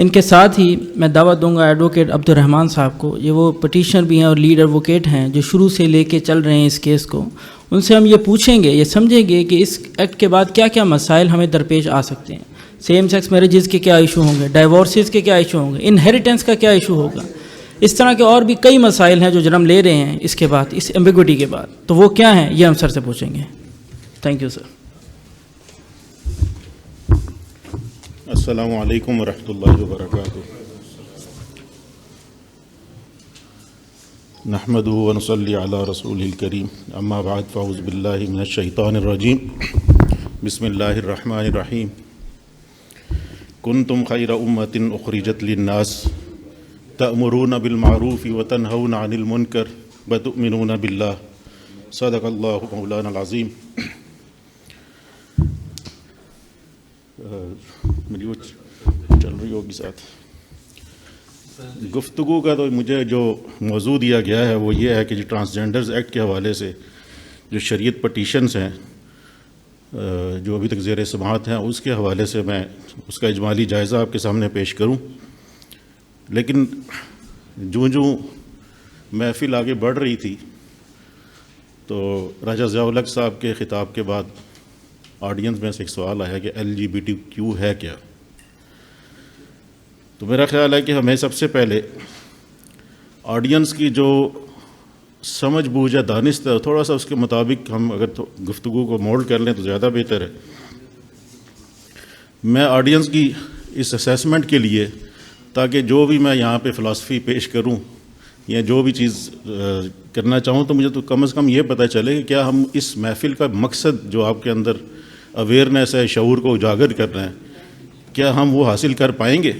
ان کے ساتھ ہی میں دعوت دوں گا ایڈوکیٹ عبد الرحمن صاحب کو، یہ وہ پٹیشنر بھی ہیں اور لیڈ ایڈوکیٹ ہیں جو شروع سے لے کے چل رہے ہیں اس کیس کو. ان سے ہم یہ پوچھیں گے، یہ سمجھیں گے کہ اس ایکٹ کے بعد کیا کیا مسائل ہمیں درپیش آ سکتے ہیں. سیم سیکس میرجز کے کیا ایشو ہوں گے، ڈائیورسز کے کیا ایشو ہوں گے، انہیریٹنس کا کیا ایشو ہوگا. اس طرح کے اور بھی کئی مسائل ہیں جو جنم لے رہے ہیں اس کے بعد، اس ایمبیگوٹی کے بعد. تو وہ کیا ہیں یہ ہم سر سے پوچھیں گے. Thank you sir. السلام علیکم ورحمۃ اللہ وبرکاتہ. نحمده ونصلي على رسوله الكريم. اما بعد فاعوذ باللہ من الشیطان الرجیم. بسم اللہ الرحمن الرحیم. کنتم خیر امۃ اخرجت للناس تأمرون بالمعروف وتنہون عن المنکر وتؤمنون باللہ. صدق اللہ مولانا العظیم. میری چل رہی ہوگی ساتھ. گفتگو کا تو مجھے جو موضوع دیا گیا ہے وہ یہ ہے کہ ٹرانسجینڈرز ایکٹ کے حوالے سے جو شریعت پٹیشنز ہیں جو ابھی تک زیر سماعت ہیں، اس کے حوالے سے میں اس کا اجمالی جائزہ آپ کے سامنے پیش کروں. لیکن جوں محفل آگے بڑھ رہی تھی تو راجہ ضیاء الحق صاحب کے خطاب کے بعد آڈینس میں سے ایک سوال آیا کہ LGBTQ ہے کیا. تو میرا خیال ہے کہ ہمیں سب سے پہلے آڈینس کی جو سمجھ بوجھ یا دانست ہے تھوڑا سا اس کے مطابق ہم اگر گفتگو کو مولڈ کر لیں تو زیادہ بہتر ہے. میں آڈینس کی اس اسیسمنٹ کے لیے، تاکہ جو بھی میں یہاں پہ فلاسفی پیش کروں یا جو بھی چیز کرنا چاہوں تو مجھے تو کم از کم یہ پتہ چلے کہ کیا ہم اس محفل کا مقصد جو آپ کے اندر اویئرنیس ہے، شعور کو اجاگر کر رہے ہیں، کیا ہم وہ حاصل کر پائیں گے.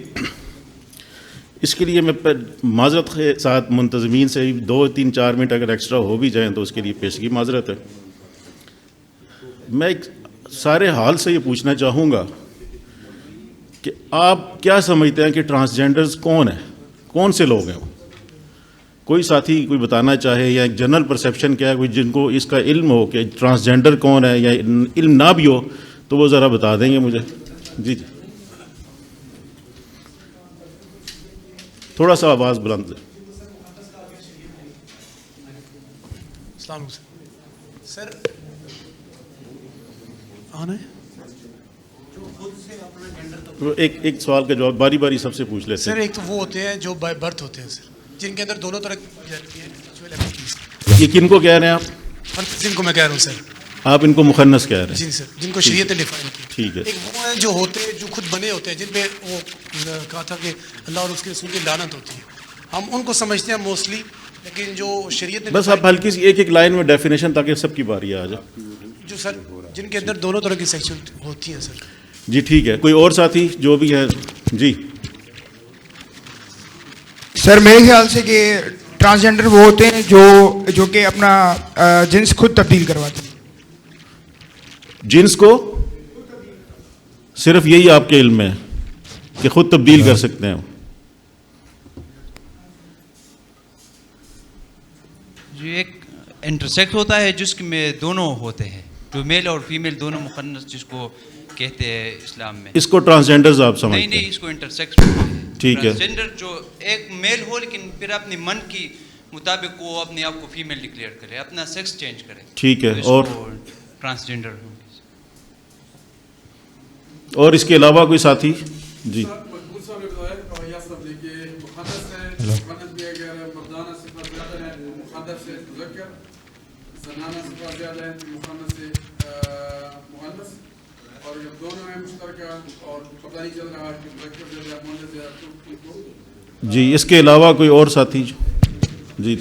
اس کے لیے میں معذرت کے ساتھ منتظمین سے 2-3-4 منٹ اگر ایکسٹرا ہو بھی جائیں تو اس کے لیے پیشگی معذرت ہے. میں ایک سارے حال سے یہ پوچھنا چاہوں گا کہ آپ کیا سمجھتے ہیں کہ ٹرانسجینڈرز کون ہیں، کون سے لوگ ہیں؟ کوئی ساتھی کوئی بتانا چاہے، یا ایک جنرل پرسیپشن کیا ہے، کوئی جن کو اس کا علم ہو کہ ٹرانسجینڈر کون ہے، یا علم نہ بھی ہو تو وہ ذرا بتا دیں گے مجھے. جی تھوڑا سا آواز بلند. السلام علیکم سر. آنا ہے ایک سوال کا جواب باری باری سب سے پوچھ لیتے سر. ہیں. ایک تو وہ ہوتے ہیں جو بائی برتھ ہوتے ہیں سر، جن کے اندر دونوں طرح یہ کن کو کہہ رہے ہیں آپ؟ جن کو میں کہہ رہا ہوں سر. آپ ان کو مخنث کہہ رہے ہیں؟ جی سر، جن کو شریعت نے ڈیفائن کیا. ٹھیک ہے. ایک وہ ہیں جو ہوتے ہیں جو خود بنے ہوتے ہیں، جن پہ وہ کہا تھا کہ اللہ اور اس کے رسول کی لعنت ہوتی ہے. ہم ان کو سمجھتے ہیں موسٹلی، لیکن جو شریعت نے بس آپ ہلکی سی ایک لائن میں ڈیفینیشن تاکہ سب کی باری آ جائے. جو سر جن کے اندر دونوں طرح کی سیکشولیٹی ہوتی ہیں سر. جی ٹھیک ہے. کوئی اور ساتھی جو بھی ہے؟ جی سر میرے خیال سے کہ ٹرانسجینڈر وہ ہوتے ہیں جو کہ اپنا جنس خود تبدیل کرواتے ہیں. جنس کو صرف یہی آپ کے علم میں کہ خود تبدیل کر سکتے ہیں؟ جو ایک انٹرسیکٹ ہوتا ہے جس میں دونوں ہوتے ہیں، جو میل اور فیمیل دونوں مخنث جس کو کہتے ہیں اسلام میں. اس کو ٹرانسجینڈرز آپ سمجھتے ہیں؟ نہیں، اس کو انٹرسیکس بولتے ہیں. ٹھیک ہے. ٹرانسجینڈر جو ایک میل ہو لیکن پھر اپنے من کی مطابق وہ اپنے آپ کو فیمیل ڈکلیئر کرے، اپنا سیکس چینج کرے. ٹھیک ہے. اور ٹرانسجینڈر ہوں. اور اس کے علاوہ کوئی ساتھی؟ جی جی اس کے علاوہ کوئی اور ساتھی؟ جی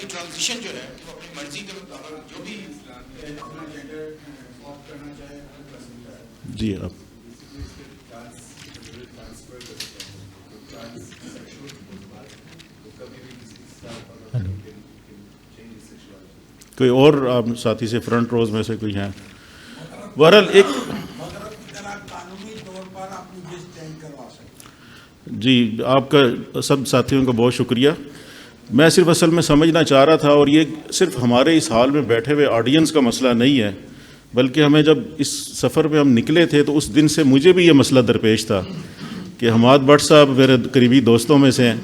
ٹرانزیشن جو ہے مرضی کے مطابق جو بھی اپنا جینڈر آف کرنا چاہے کر سکتا ہے. جی آپ کوئی اور آپ ساتھی سے فرنٹ روز میں سے کوئی ہیں؟ بہرحال ایک جی آپ کا سب ساتھیوں کا بہت شکریہ. میں صرف اصل میں سمجھنا چاہ رہا تھا، اور یہ صرف ہمارے اس حال میں بیٹھے ہوئے آڈینس کا مسئلہ نہیں ہے بلکہ ہمیں جب اس سفر پہ ہم نکلے تھے تو اس دن سے مجھے بھی یہ مسئلہ درپیش تھا کہ حماد بٹ صاحب میرے قریبی دوستوں میں سے ہیں.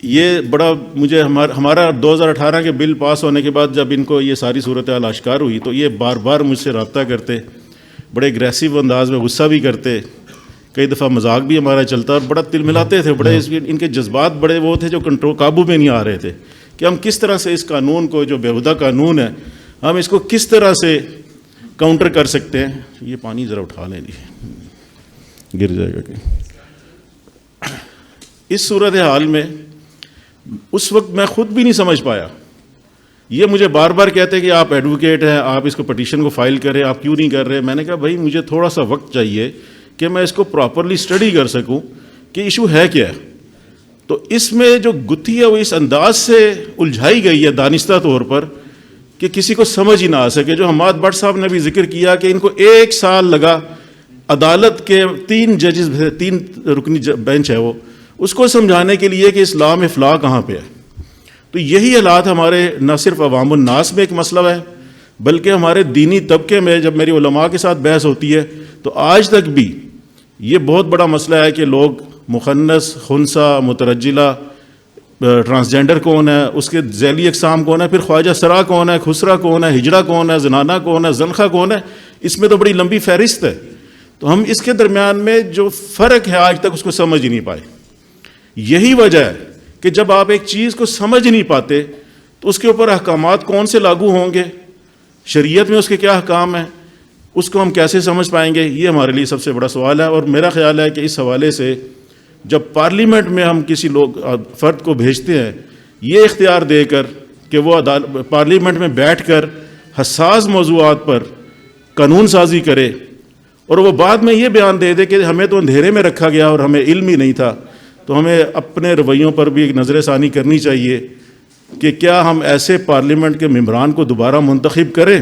یہ بڑا مجھے ہمارا 2018 کے بل پاس ہونے کے بعد جب ان کو یہ ساری صورتحال آشکار ہوئی تو یہ بار بار مجھ سے رابطہ کرتے, بڑے اگریسو انداز میں غصہ بھی کرتے, کئی دفعہ مذاق بھی ہمارا چلتا اور بڑا تل ملاتے تھے. بڑے ان کے جذبات بڑے وہ تھے جو کنٹرول قابو میں نہیں آ رہے تھے کہ ہم کس طرح سے اس قانون کو, جو بیہودہ قانون ہے, ہم اس کو کس طرح سے کاؤنٹر کر سکتے ہیں. یہ پانی ذرا اٹھا لیں جی, گر جائے گا کہ اس صورتحال میں اس وقت میں خود بھی نہیں سمجھ پایا. یہ مجھے بار بار کہتے کہ آپ ایڈوکیٹ ہیں, آپ اس کو پٹیشن کو فائل کریں, آپ کیوں نہیں کر رہے. میں نے کہا بھائی مجھے تھوڑا سا وقت چاہیے کہ میں اس کو پراپرلی اسٹڈی کر سکوں کہ ایشو ہے کیا ہے. تو اس میں جو گتھی ہے وہ اس انداز سے الجھائی گئی ہے دانستہ طور پر کہ کسی کو سمجھ ہی نہ آ سکے. جو حماد بٹ صاحب نے بھی ذکر کیا کہ ان کو 1 سال لگا, عدالت کے 3 ججز 3 رکنی بینچ ہے وہ, اس کو سمجھانے کے لیے کہ اسلام فلاح کہاں پہ ہے. تو یہی حالات ہمارے نہ صرف عوام الناس میں ایک مسئلہ ہے بلکہ ہمارے دینی طبقے میں جب میری علماء کے ساتھ بحث ہوتی ہے تو آج تک بھی یہ بہت بڑا مسئلہ ہے کہ لوگ مخنث, خنثی, مترجلہ, ٹرانسجینڈر کون ہے, اس کے ذیلی اقسام کون ہے, پھر خواجہ سرا کون ہے, خسرا کون ہے, ہجڑا کون ہے, زنانہ کون ہے, زنخہ کون ہے. اس میں تو بڑی لمبی فہرست ہے. تو ہم اس کے درمیان میں جو فرق ہے آج تک اس کو سمجھ ہی نہیں پائے. یہی وجہ ہے کہ جب آپ ایک چیز کو سمجھ نہیں پاتے تو اس کے اوپر احکامات کون سے لاگو ہوں گے, شریعت میں اس کے کیا احکام ہیں, اس کو ہم کیسے سمجھ پائیں گے. یہ ہمارے لیے سب سے بڑا سوال ہے. اور میرا خیال ہے کہ اس حوالے سے جب پارلیمنٹ میں ہم کسی فرد کو بھیجتے ہیں یہ اختیار دے کر کہ وہ پارلیمنٹ میں بیٹھ کر حساس موضوعات پر قانون سازی کرے اور وہ بعد میں یہ بیان دے دے کہ ہمیں تو اندھیرے میں رکھا گیا اور ہمیں علم ہی نہیں تھا, تو ہمیں اپنے رویوں پر بھی ایک نظر ثانی کرنی چاہیے کہ کیا ہم ایسے پارلیمنٹ کے ممبران کو دوبارہ منتخب کریں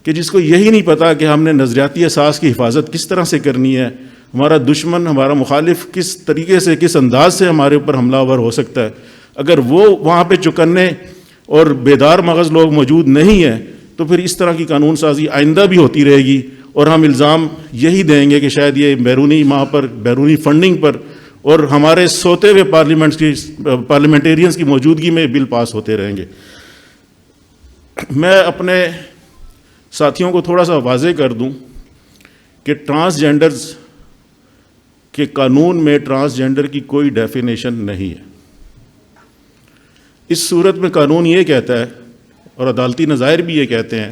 کہ جس کو یہی نہیں پتہ کہ ہم نے نظریاتی اساس کی حفاظت کس طرح سے کرنی ہے, ہمارا دشمن, ہمارا مخالف کس طریقے سے, کس انداز سے ہمارے اوپر حملہ آور ہو سکتا ہے. اگر وہ وہاں پہ چکنے اور بیدار مغز لوگ موجود نہیں ہیں تو پھر اس طرح کی قانون سازی آئندہ بھی ہوتی رہے گی اور ہم الزام یہی دیں گے کہ شاید یہ بیرونی بیرونی فنڈنگ پر اور ہمارے سوتے ہوئے پارلیمنٹیرینز کی موجودگی میں بل پاس ہوتے رہیں گے. میں اپنے ساتھیوں کو تھوڑا سا واضح کر دوں کہ ٹرانسجینڈرز کے قانون میں ٹرانسجینڈر کی کوئی ڈیفینیشن نہیں ہے. اس صورت میں قانون یہ کہتا ہے اور عدالتی نظائر بھی یہ کہتے ہیں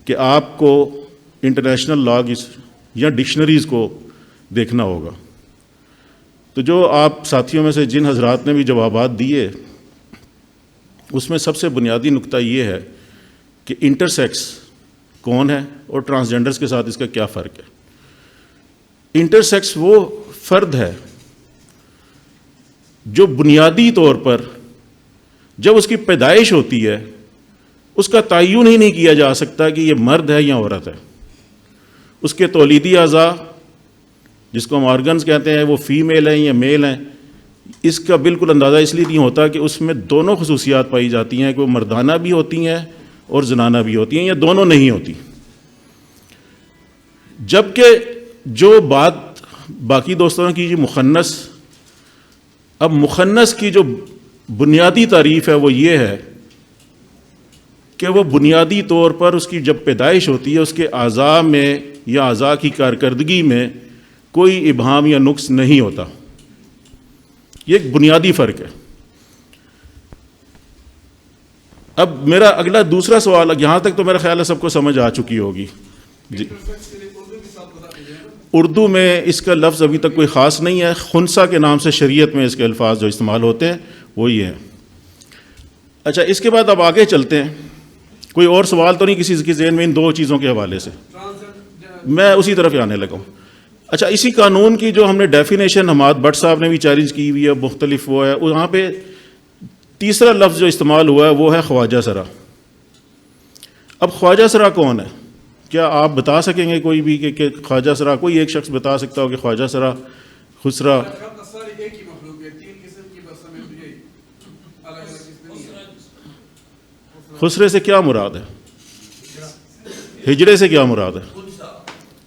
کہ آپ کو انٹرنیشنل لاء یا ڈکشنریز کو دیکھنا ہوگا. تو جو آپ ساتھیوں میں سے جن حضرات نے بھی جوابات دیے اس میں سب سے بنیادی نقطہ یہ ہے کہ انٹرسیکس کون ہے اور ٹرانسجینڈرز کے ساتھ اس کا کیا فرق ہے. انٹرسیکس وہ فرد ہے جو بنیادی طور پر جب اس کی پیدائش ہوتی ہے اس کا تعین ہی نہیں کیا جا سکتا کہ یہ مرد ہے یا عورت ہے. اس کے تولیدی اعضاء جس کو ہم آرگنز کہتے ہیں وہ فیمیل ہیں یا میل ہیں, اس کا بالکل اندازہ اس لیے نہیں ہوتا کہ اس میں دونوں خصوصیات پائی جاتی ہیں کہ وہ مردانہ بھی ہوتی ہیں اور زنانہ بھی ہوتی ہیں یا دونوں نہیں ہوتی. جبکہ جو بات باقی دوستوں کی جی مخنث, اب مخنث کی جو بنیادی تعریف ہے وہ یہ ہے کہ وہ بنیادی طور پر اس کی جب پیدائش ہوتی ہے اس کے اعضاء میں یا اعضاء کی کارکردگی میں کوئی ابہام یا نقص نہیں ہوتا. یہ ایک بنیادی فرق ہے. اب میرا اگلا دوسرا سوال, یہاں تک تو میرا خیال ہے سب کو سمجھ آ چکی ہوگی. جی اردو میں اس کا لفظ ابھی تک کوئی خاص نہیں ہے. خنثی کے نام سے شریعت میں اس کے الفاظ جو استعمال ہوتے ہیں وہ یہ ہیں. اچھا اس کے بعد اب آگے چلتے ہیں. کوئی اور سوال تو نہیں کسی کے ذہن میں ان دو چیزوں کے حوالے سے؟ میں اسی طرف آنے لگا ہوں. اچھا اسی قانون کی جو ہم نے ڈیفینیشن حماد بٹ صاحب نے بھی چیلنج کی ہوئی ہے, مختلف وہ ہے, وہاں پہ تیسرا لفظ جو استعمال ہوا ہے وہ ہے خواجہ سرا. اب خواجہ سرا کون ہے؟ کیا آپ بتا سکیں گے کوئی بھی کہ خواجہ سرا, کوئی ایک شخص بتا سکتا ہو کہ خواجہ سرا, خسرا, خسرے سے کیا مراد ہے؟ ہجڑے سے کیا مراد ہے؟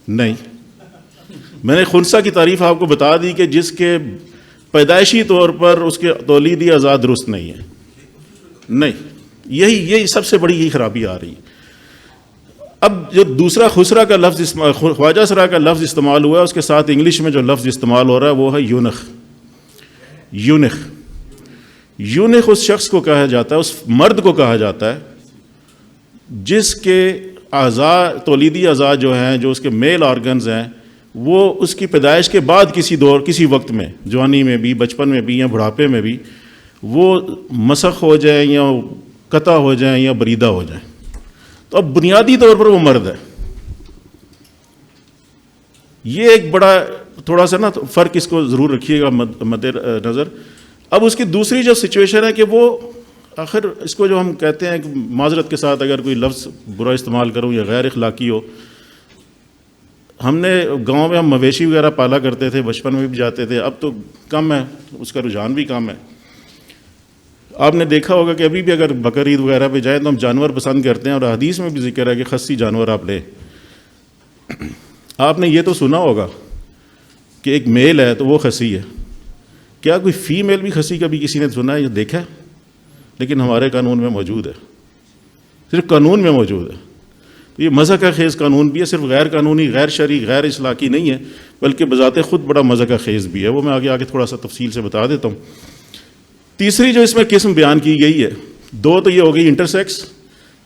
نہیں، میں نے خنثی کی تعریف آپ کو بتا دی کہ جس کے پیدائشی طور پر اس کے تولیدی اعضاء درست نہیں ہے. نہیں، یہی سب سے بڑی یہی خرابی آ رہی ہے. اب جو دوسرا خسرا کا لفظ خواجہ سرا کا لفظ استعمال ہوا ہے، اس کے ساتھ انگلش میں جو لفظ استعمال ہو رہا ہے وہ ہے یونخ. یونخ اس شخص کو کہا جاتا ہے، اس مرد کو کہا جاتا ہے جس کے اعضاء تولیدی اعضاء جو ہیں، جو اس کے میل آرگنز ہیں، وہ اس کی پیدائش کے بعد کسی وقت میں، جوانی میں بھی، بچپن میں بھی یا بڑھاپے میں بھی، وہ مسخ ہو جائیں یا قطع ہو جائیں یا بریدہ ہو جائیں. تو اب بنیادی طور پر وہ مرد ہے. یہ ایک بڑا تھوڑا سا نا فرق اس کو ضرور رکھیے گا مد نظر. اب اس کی دوسری جو سچویشن ہے کہ وہ آخر اس کو جو ہم کہتے ہیں کہ معذرت کے ساتھ اگر کوئی لفظ برا استعمال کروں یا غیر اخلاقی ہو، ہم نے گاؤں میں ہم مویشی وغیرہ پالا کرتے تھے، بچپن میں بھی جاتے تھے، اب تو کم ہے، اس کا رجحان بھی کم ہے. آپ نے دیکھا ہوگا کہ ابھی بھی اگر بقرعید وغیرہ پہ جائیں تو ہم جانور پسند کرتے ہیں، اور حدیث میں بھی ذکر ہے کہ خصی جانور آپ لیں. آپ نے یہ تو سنا ہوگا کہ ایک میل ہے تو وہ خصی ہے. کیا کوئی فیمیل بھی خصی کبھی کسی نے سنا ہے یا دیکھا ہے؟ لیکن ہمارے قانون میں موجود ہے، صرف قانون میں موجود ہے. یہ مذہب کا خیز قانون بھی ہے، صرف غیر قانونی، غیر شرعی، غیر اصلاحی نہیں ہے، بلکہ بذات خود بڑا مذہب کا خیز بھی ہے. وہ میں آگے تھوڑا سا تفصیل سے بتا دیتا ہوں. تیسری جو اس میں قسم بیان کی گئی ہے، دو تو یہ ہو گئی انٹرسیکس،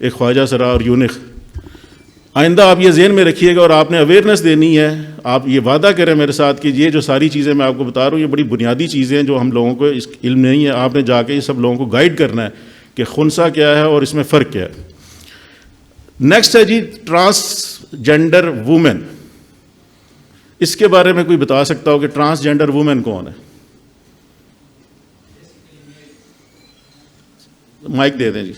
ایک خواجہ سرا اور یونخ. آئندہ آپ یہ ذہن میں رکھیے گا اور آپ نے اویئرنیس دینی ہے. آپ یہ وعدہ کریں میرے ساتھ کہ یہ جو ساری چیزیں میں آپ کو بتا رہا ہوں یہ بڑی بنیادی چیزیں ہیں جو ہم لوگوں کو اس علم نہیں ہے. آپ نے جا کے یہ سب لوگوں کو گائیڈ کرنا ہے کہ خنثی کیا ہے اور اس میں فرق کیا ہے. نیکسٹ ہے جی ٹرانسجینڈر وومن. اس کے بارے میں کوئی بتا سکتا ہو کہ ٹرانسجینڈر وومن کون ہے؟ مائک دے دیں جی.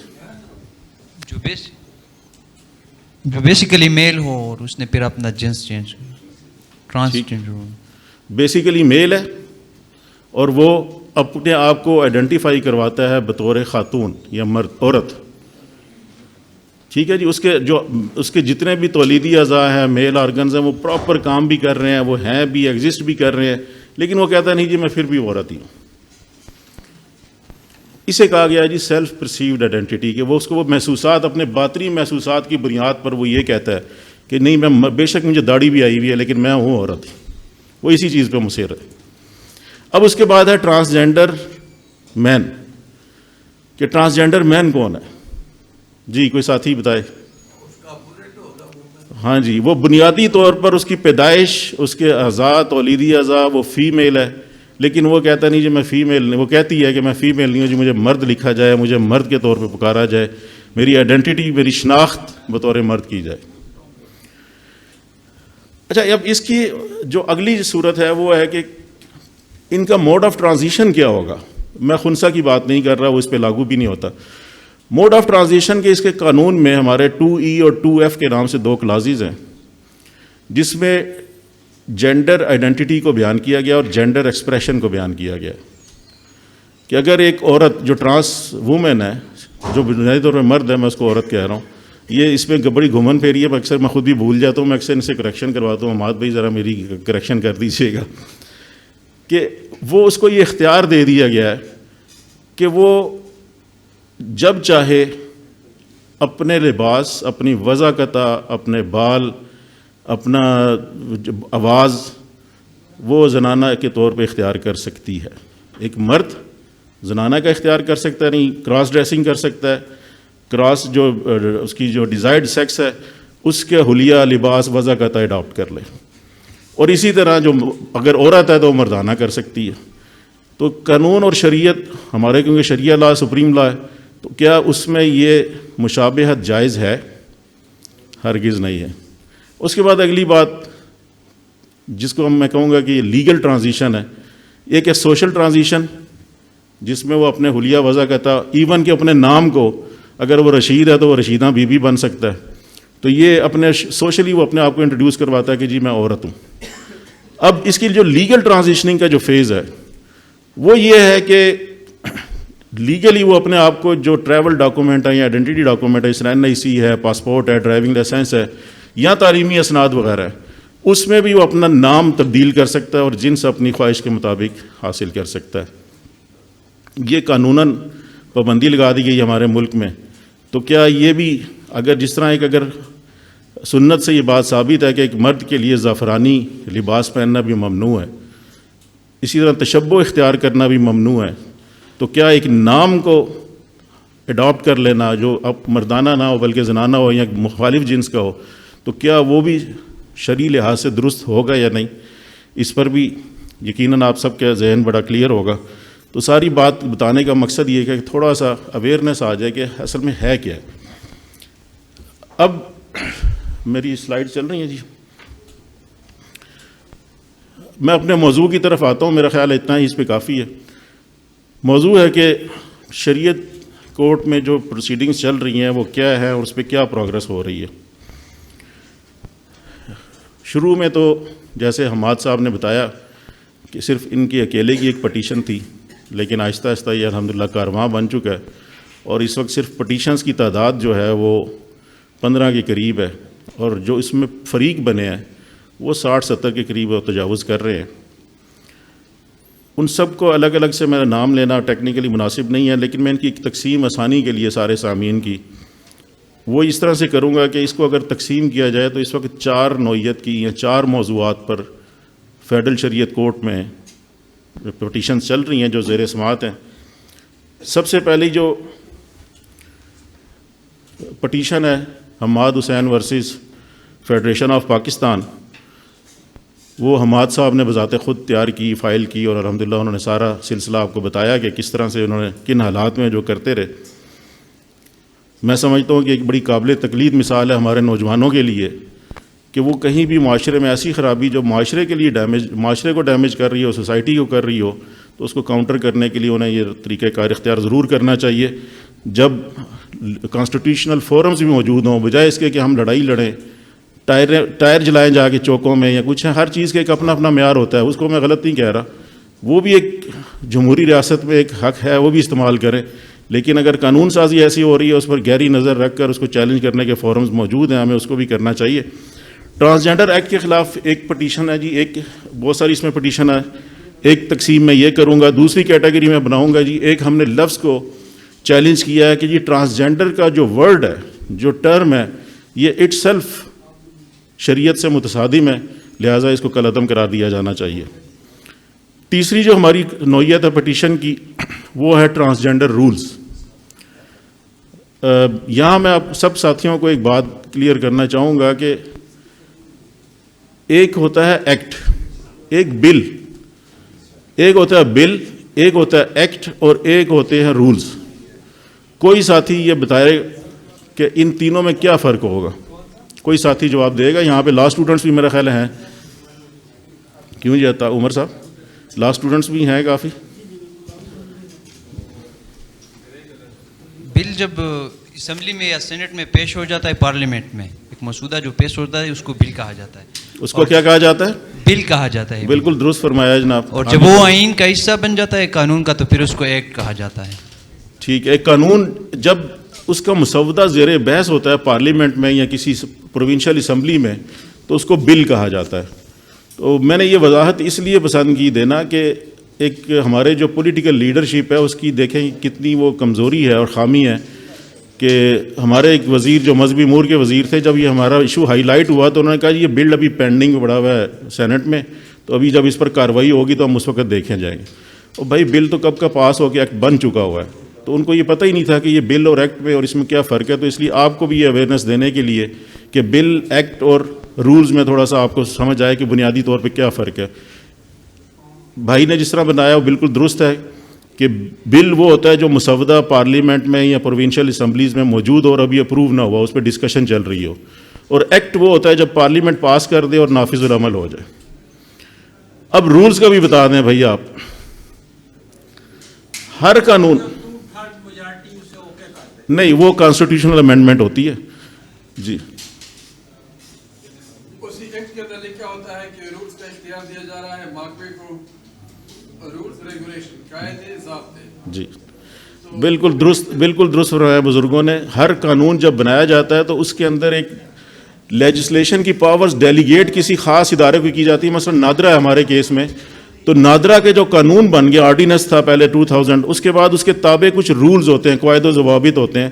جو بیسیکلی میل ہو اور اس نے پھر اپنا جنس چینج کیا، ٹرانسجینڈر. بیسیکلی میل ہے اور وہ اپنے آپ کو آئیڈینٹیفائی کرواتا ہے بطور خاتون یا مرد، عورت. ٹھیک ہے جی. اس کے جتنے بھی تولیدی اعضاء ہیں، میل آرگنز ہیں، وہ پراپر کام بھی کر رہے ہیں، وہ ہیں بھی، ایگزسٹ بھی کر رہے ہیں، لیکن وہ کہتا نہیں جی میں پھر بھی عورت ہی ہوں. اسے کہا گیا ہے جی سیلف پرسیوڈ آئیڈینٹی، کہ وہ اس کو وہ محسوسات، اپنے باطنی محسوسات کی بنیاد پر وہ یہ کہتا ہے کہ نہیں میں بے شک مجھے داڑھی بھی آئی ہوئی ہے لیکن میں ہوں عورت. وہ اسی چیز پہ مصر ہے. اب اس کے بعد ہے ٹرانسجینڈر مین. کہ ٹرانسجینڈر مین کون ہے؟ جی کوئی ساتھی بتائے. ہاں جی، وہ بنیادی طور پر اس کی پیدائش، اس کے اعضاء، تولیدی اعضاء، وہ فیمیل ہے، لیکن وہ کہتا نہیں جی میں فیمیل نہیں. وہ کہتی ہے کہ میں فیمیل نہیں ہوں جی، مجھے مرد لکھا جائے، مجھے مرد کے طور پہ پکارا جائے، میری آئیڈینٹی، میری شناخت بطور مرد کی جائے. اچھا، اب اس کی جو اگلی صورت ہے وہ ہے کہ ان کا موڈ آف ٹرانزیشن کیا ہوگا. میں خنثی کی بات نہیں کر رہا، وہ اس پہ لاگو بھی نہیں ہوتا. موڈ آف ٹرانزیشن کے اس کے قانون میں ہمارے 2E اور 2F کے نام سے دو کلازز ہیں، جس میں جینڈر آئیڈینٹی کو بیان کیا گیا اور جینڈر ایکسپریشن کو بیان کیا گیا. کہ اگر ایک عورت جو ٹرانس وومن ہے، جو بنیادی طور پر مرد ہے، میں اس کو عورت کہہ رہا ہوں، یہ اس میں بڑی گھومن پھیری ہے، اکثر میں خود بھی بھول جاتا ہوں، میں اکثر ان سے کریکشن کرواتا ہوں. مات بھائی ذرا میری کریکشن کر دیجیے گا. کہ وہ اس کو یہ اختیار دے دیا گیا ہے کہ وہ جب چاہے اپنے لباس، اپنی وضاقتہ، اپنے بال، اپنا آواز وہ زنانہ کے طور پہ اختیار کر سکتی ہے. ایک مرد زنانہ کا اختیار کر سکتا ہے، نہیں کراس ڈریسنگ کر سکتا ہے، کراس جو اس کی جو ڈیزائرڈ سیکس ہے اس کے حلیہ، لباس، وضاقتہ اڈاپٹ کر لے. اور اسی طرح جو اگر عورت ہے تو وہ مردانہ کر سکتی ہے. تو قانون اور شریعت ہمارے، کیونکہ شریعہ لا سپریم لا ہے، تو کیا اس میں یہ مشابہت جائز ہے؟ ہرگز نہیں ہے. اس کے بعد اگلی بات جس کو میں کہوں گا کہ یہ لیگل ٹرانزیشن ہے، ایک ہے سوشل ٹرانزیشن، جس میں وہ اپنے حلیہ، وضاقتہ، ایون کہ اپنے نام کو، اگر وہ رشید ہے تو وہ رشیدہ بی بی بن سکتا ہے. تو یہ اپنے سوشلی وہ اپنے آپ کو انٹروڈیوس کرواتا ہے کہ جی میں عورت ہوں. اب اس کی جو لیگل ٹرانزیشننگ کا جو فیز ہے وہ یہ ہے کہ لیگلی وہ اپنے آپ کو جو ٹریول ڈاکومنٹ ہے یا آئیڈینٹی ڈاکومنٹ ہے، اس طرح NIC ہے، پاسپورٹ ہے، ڈرائیونگ لائسنس ہے یا تعلیمی اسناد وغیرہ ہے، اس میں بھی وہ اپنا نام تبدیل کر سکتا ہے اور جنس اپنی خواہش کے مطابق حاصل کر سکتا ہے۔ یہ قانوناً پابندی لگا دی گئی ہمارے ملک میں۔ تو کیا یہ بھی اگر جس طرح اگر سنت سے یہ بات ثابت ہے کہ ایک مرد کے لیے زعفرانی لباس پہننا بھی ممنوع ہے، اسی طرح تشبہ اختیار کرنا بھی ممنوع ہے، تو کیا ایک نام کو اڈاپٹ کر لینا جو اب مردانہ نہ ہو بلکہ زنانہ ہو یا مخالف جنس کا ہو، تو کیا وہ بھی شرعی لحاظ سے درست ہوگا یا نہیں؟ اس پر بھی یقیناً آپ سب کا ذہن بڑا کلیئر ہوگا۔ تو ساری بات بتانے کا مقصد یہ ہے کہ تھوڑا سا اویئرنیس آ جائے کہ اصل میں ہے کیا ہے۔ اب میری سلائیڈ چل رہی ہیں جی، میں اپنے موضوع کی طرف آتا ہوں۔ میرا خیال ہے اتنا ہی اس پہ کافی ہے۔ موضوع ہے کہ شریعت کورٹ میں جو پروسیڈنگز چل رہی ہیں وہ کیا ہے اور اس پہ کیا پروگرس ہو رہی ہے۔ شروع میں تو جیسے حماد صاحب نے بتایا کہ صرف ان کی اکیلے کی ایک پٹیشن تھی، لیکن آہستہ آہستہ یہ الحمدللہ کارواں بن چکا ہے، اور اس وقت صرف پٹیشنز کی تعداد جو ہے وہ 15 کے قریب ہے، اور جو اس میں فریق بنے ہیں وہ 60-70 کے قریب تجاوز کر رہے ہیں۔ ان سب کو الگ الگ سے میرا نام لینا ٹیکنیکلی مناسب نہیں ہے، لیکن میں ان کی ایک تقسیم آسانی کے لیے سارے سامعین کی وہ اس طرح سے کروں گا کہ اس کو اگر تقسیم کیا جائے تو اس وقت 4 نوعیت کی یا 4 موضوعات پر فیڈرل شریعت کورٹ میں پٹیشنز چل رہی ہیں جو زیر سماعت ہیں۔ سب سے پہلی جو پٹیشن ہے حماد حسین ورسز فیڈریشن آف پاکستان، وہ حماد صاحب نے بذات خود تیار کی، فائل کی، اور الحمدللہ انہوں نے سارا سلسلہ آپ کو بتایا کہ کس طرح سے انہوں نے کن حالات میں جو کرتے رہے۔ میں سمجھتا ہوں کہ ایک بڑی قابل تقلید مثال ہے ہمارے نوجوانوں کے لیے کہ وہ کہیں بھی معاشرے میں ایسی خرابی جو معاشرے کے لیے معاشرے کو ڈیمیج کر رہی ہو، سوسائٹی کو کر رہی ہو، تو اس کو کاؤنٹر کرنے کے لیے انہیں یہ طریقہ کار اختیار ضرور کرنا چاہیے۔ جب کانسٹیٹیوشنل فورمز بھی موجود ہوں، بجائے اس کے کہ ہم لڑائی لڑیں، ٹائر جلائیں جا کے چوکوں میں یا کچھ ہے، ہر چیز کا ایک اپنا اپنا معیار ہوتا ہے، اس کو میں غلط نہیں کہہ رہا، وہ بھی ایک جمہوری ریاست میں ایک حق ہے، وہ بھی استعمال کریں۔ لیکن اگر قانون سازی ایسی ہو رہی ہے اس پر گہری نظر رکھ کر اس کو چیلنج کرنے کے فورمز موجود ہیں، ہمیں اس کو بھی کرنا چاہیے۔ ٹرانسجینڈر ایکٹ کے خلاف ایک پٹیشن ہے جی، ایک بہت ساری اس میں پٹیشن ہے، ایک تقسیم میں یہ کروں گا، دوسری کیٹیگری میں بناؤں گا جی، ایک ہم نے لفظ کو چیلنج کیا ہے کہ جی ٹرانسجینڈر کا جو ورڈ ہے، جو ٹرم ہے، یہ اٹ سیلف شریعت سے متصادم ہے، لہٰذا اس کو کالعدم قرار دیا جانا چاہیے۔ تیسری جو ہماری نوعیت ہے پٹیشن کی وہ ہے ٹرانسجینڈر رولز۔ یہاں میں آپ سب ساتھیوں کو ایک بات کلیئر کرنا چاہوں گا کہ ایک ہوتا ہے ایکٹ، ایک بل، ایک ہوتا ہے بل، ایک ہوتا ہے ایکٹ، اور ایک ہوتے ہیں رولز۔ کوئی ساتھی یہ بتائے کہ ان تینوں میں کیا فرق ہوگا؟ کوئی ساتھی جواب دے گا؟ یہاں پہ لا اسٹوڈنٹس بھی میرا خیال ہیں، کیوں جی عطا عمر صاحب، لا اسٹوڈنٹس بھی ہیں کافی۔ بل جب اسمبلی میں یا سینٹ میں پیش ہو جاتا ہے، پارلیمنٹ میں ایک مسودہ جو پیش ہوتا ہے اس کو بل کہا جاتا ہے۔ اس کو کیا کہا جاتا ہے؟ بل کہا جاتا ہے۔ بالکل درست فرمایا جناب۔ اور جب وہ آئین کا حصہ بن جاتا ہے قانون کا، تو پھر اس کو ایکٹ کہا جاتا ہے۔ ٹھیک ہے، ایک قانون جب اس کا مسودہ زیر بحث ہوتا ہے پارلیمنٹ میں یا کسی پروونشل اسمبلی میں تو اس کو بل کہا جاتا ہے۔ تو میں نے یہ وضاحت اس لیے پسند کی دینا کہ ایک ہمارے جو پولیٹیکل لیڈرشپ ہے اس کی دیکھیں کتنی وہ کمزوری ہے اور خامی ہے کہ ہمارے ایک وزیر جو مذہبی امور کے وزیر تھے، جب یہ ہمارا ایشو ہائی لائٹ ہوا تو انہوں نے کہا یہ بل ابھی پینڈنگ پڑا ہوا ہے سینٹ میں، تو ابھی جب اس پر کارروائی ہوگی تو ہم اس وقت دیکھیں جائیں گے۔ اور بھائی بل تو کب کا پاس ہو کے ایکٹ بن چکا ہوا ہے، تو ان کو یہ پتہ ہی نہیں تھا کہ یہ بل اور ایکٹ میں اور اس میں کیا فرق ہے۔ تو اس لیے آپ کو بھی یہ اویئرنیس دینے کے لیے کہ بل، ایکٹ اور رولز میں تھوڑا سا آپ کو سمجھ آئے کہ بنیادی طور پہ کیا فرق ہے۔ بھائی نے جس طرح بنایا وہ بالکل درست ہے کہ بل وہ ہوتا ہے جو مسودہ پارلیمنٹ میں یا پروونشل اسمبلیز میں موجود ہو اور ابھی اپروو نہ ہوا، اس پہ ڈسکشن چل رہی ہو، اور ایکٹ وہ ہوتا ہے جب پارلیمنٹ پاس کر دے اور نافذ العمل ہو جائے۔ اب رولز کا بھی بتا دیں بھائی آپ، ہر قانون نہیں، وہ کانسٹیٹیوشنل امینڈمنٹ ہوتی ہے جی۔ اسی ایکٹ کے اندر لکھا ہوتا ہے کہ رولز کا اختیار دیا جا رہا ہے محکمے کو، رولز ریگولیشن، قاعدے ضابطے۔ جی تو بالکل درست فرمایا بزرگوں نے. ہر قانون جب بنایا جاتا ہے تو اس کے اندر ایک لیجسلیشن کی پاورز ڈیلیگیٹ کسی خاص ادارے کو کی جاتی ہے. مثلا نادرا ہے ہمارے کیس میں, تو نادرا کے جو قانون بن گیا, آرڈیننس تھا پہلے 2000, اس کے بعد اس کے تابع کچھ رولز ہوتے ہیں, قواعد و ضوابط ہوتے ہیں,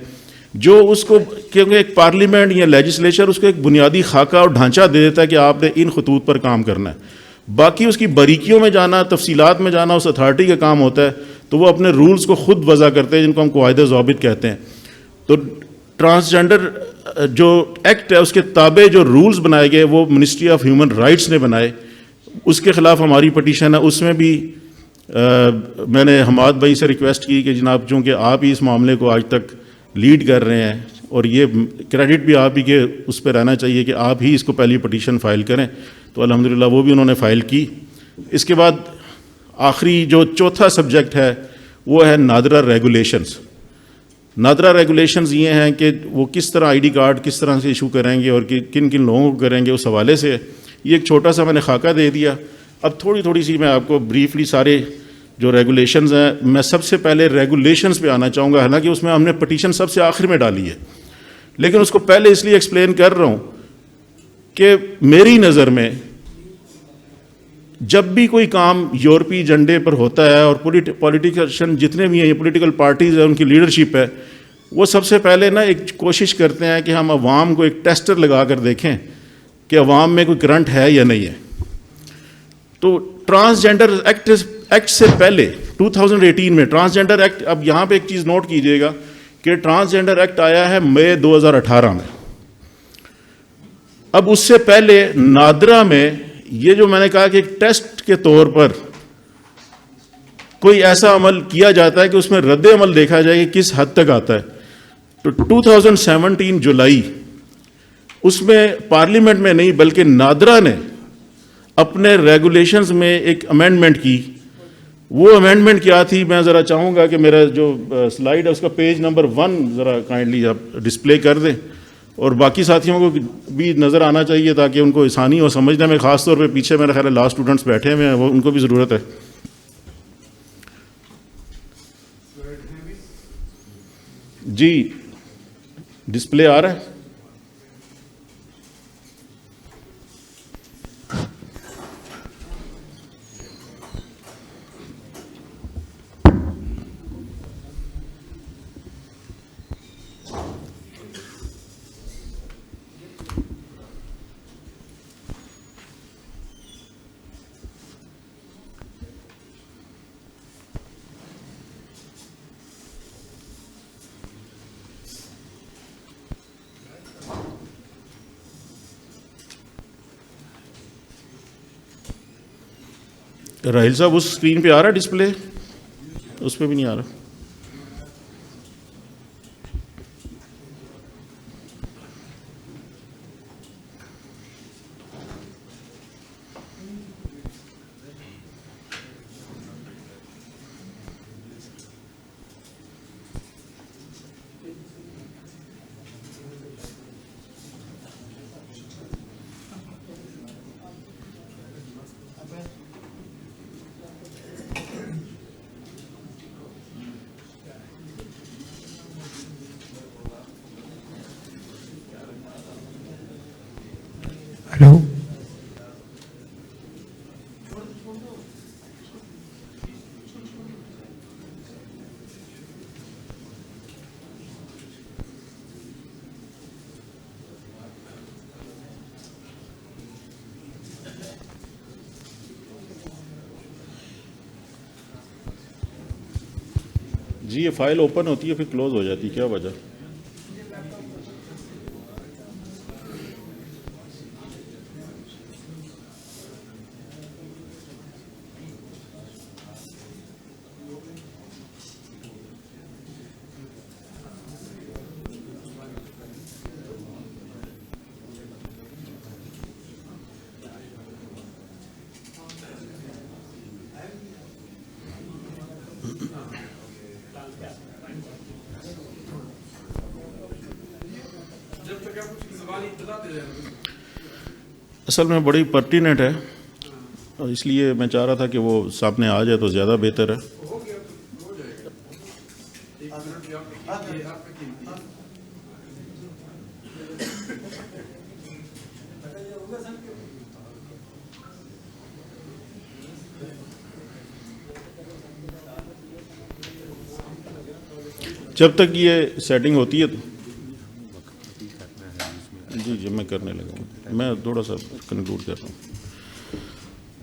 جو اس کو کیونکہ ایک پارلیمنٹ یا لیجسلیچر اس کو ایک بنیادی خاکہ اور ڈھانچہ دے دیتا ہے کہ آپ نے ان خطوط پر کام کرنا ہے. باقی اس کی باریکیوں میں جانا, تفصیلات میں جانا اس اتھارٹی کا کام ہوتا ہے, تو وہ اپنے رولز کو خود وضع کرتے ہیں جن کو ہم قواعد و ضوابط کہتے ہیں. تو ٹرانسجنڈر جو ایکٹ ہے اس کے تابع جو رولز بنائے گئے وہ منسٹری آف ہیومن رائٹس نے بنائے, اس کے خلاف ہماری پٹیشن ہے. اس میں بھی میں نے حماد بھائی سے ریکویسٹ کی کہ جناب چونکہ آپ ہی اس معاملے کو آج تک لیڈ کر رہے ہیں اور یہ کریڈٹ بھی آپ ہی کے اس پہ رہنا چاہیے کہ آپ ہی اس کو پہلی پٹیشن فائل کریں, تو الحمدللہ وہ بھی انہوں نے فائل کی. اس کے بعد آخری جو چوتھا سبجیکٹ ہے وہ ہے نادرا ریگولیشنز. نادرا ریگولیشنز یہ ہیں کہ وہ کس طرح آئی ڈی کارڈ کس طرح سے ایشو کریں گے اور کن کن لوگوں کو کریں گے, اس حوالے سے یہ ایک چھوٹا سا میں نے خاکہ دے دیا. اب تھوڑی سی میں آپ کو بریفلی سارے جو ریگولیشنز ہیں, میں سب سے پہلے ریگولیشنز پہ آنا چاہوں گا. حالانکہ اس میں ہم نے پٹیشن سب سے آخر میں ڈالی ہے, لیکن اس کو پہلے اس لیے ایکسپلین کر رہا ہوں کہ میری نظر میں جب بھی کوئی کام یورپی ایجنڈے پر ہوتا ہے اور پولیٹیشین جتنے بھی ہیں, یہ پولیٹیکل پارٹیز ہیں, ان کی لیڈرشپ ہے, وہ سب سے پہلے نا ایک کوشش کرتے ہیں کہ ہم عوام کو ایک ٹیسٹر لگا کر دیکھیں کہ عوام میں کوئی کرنٹ ہے یا نہیں ہے. تو ٹرانسجنڈر ایکٹ سے پہلے 2018 میں ٹرانسجنڈر ایکٹ, اب یہاں پہ ایک چیز نوٹ کیجئے گا کہ ٹرانسجنڈر ایکٹ آیا ہے مئی 2018 میں. اب اس سے پہلے نادرا میں یہ جو میں نے کہا کہ ایک ٹیسٹ کے طور پر کوئی ایسا عمل کیا جاتا ہے کہ اس میں رد عمل دیکھا جائے کہ کس حد تک آتا ہے. تو 2017 جولائی اس میں پارلیمنٹ میں نہیں بلکہ نادرا نے اپنے ریگولیشنز میں ایک امینڈمنٹ کی. وہ امینڈمنٹ کیا تھی, میں ذرا چاہوں گا کہ میرا جو سلائیڈ ہے اس کا پیج نمبر 1 ذرا کائنڈلی آپ ڈسپلے کر دیں, اور باقی ساتھیوں کو بھی نظر آنا چاہیے تاکہ ان کو آسانی ہو سمجھنے میں. خاص طور پہ پیچھے میرا خیال ہے لا اسٹوڈنٹس بیٹھے ہوئے ہیں, وہ ان کو بھی ضرورت ہے. جی ڈسپلے آ رہا ہے. راہیل صاحب اس اسکرین پہ آ رہا ہے ڈسپلے؟ اس پہ بھی نہیں آ رہا. ہلو, جی یہ فائل اوپن ہوتی ہے پھر کلوز ہو جاتی ہے, کیا وجہ؟ اصل میں بڑی پرٹیننٹ ہے اور اس لیے میں چاہ رہا تھا کہ وہ سامنے آ جائے تو زیادہ بہتر ہے. جب تک یہ سیٹنگ ہوتی ہے جی میں کرنے لگا ہوں، میں تھوڑا سا کنکلوڈ کر رہا ہوں.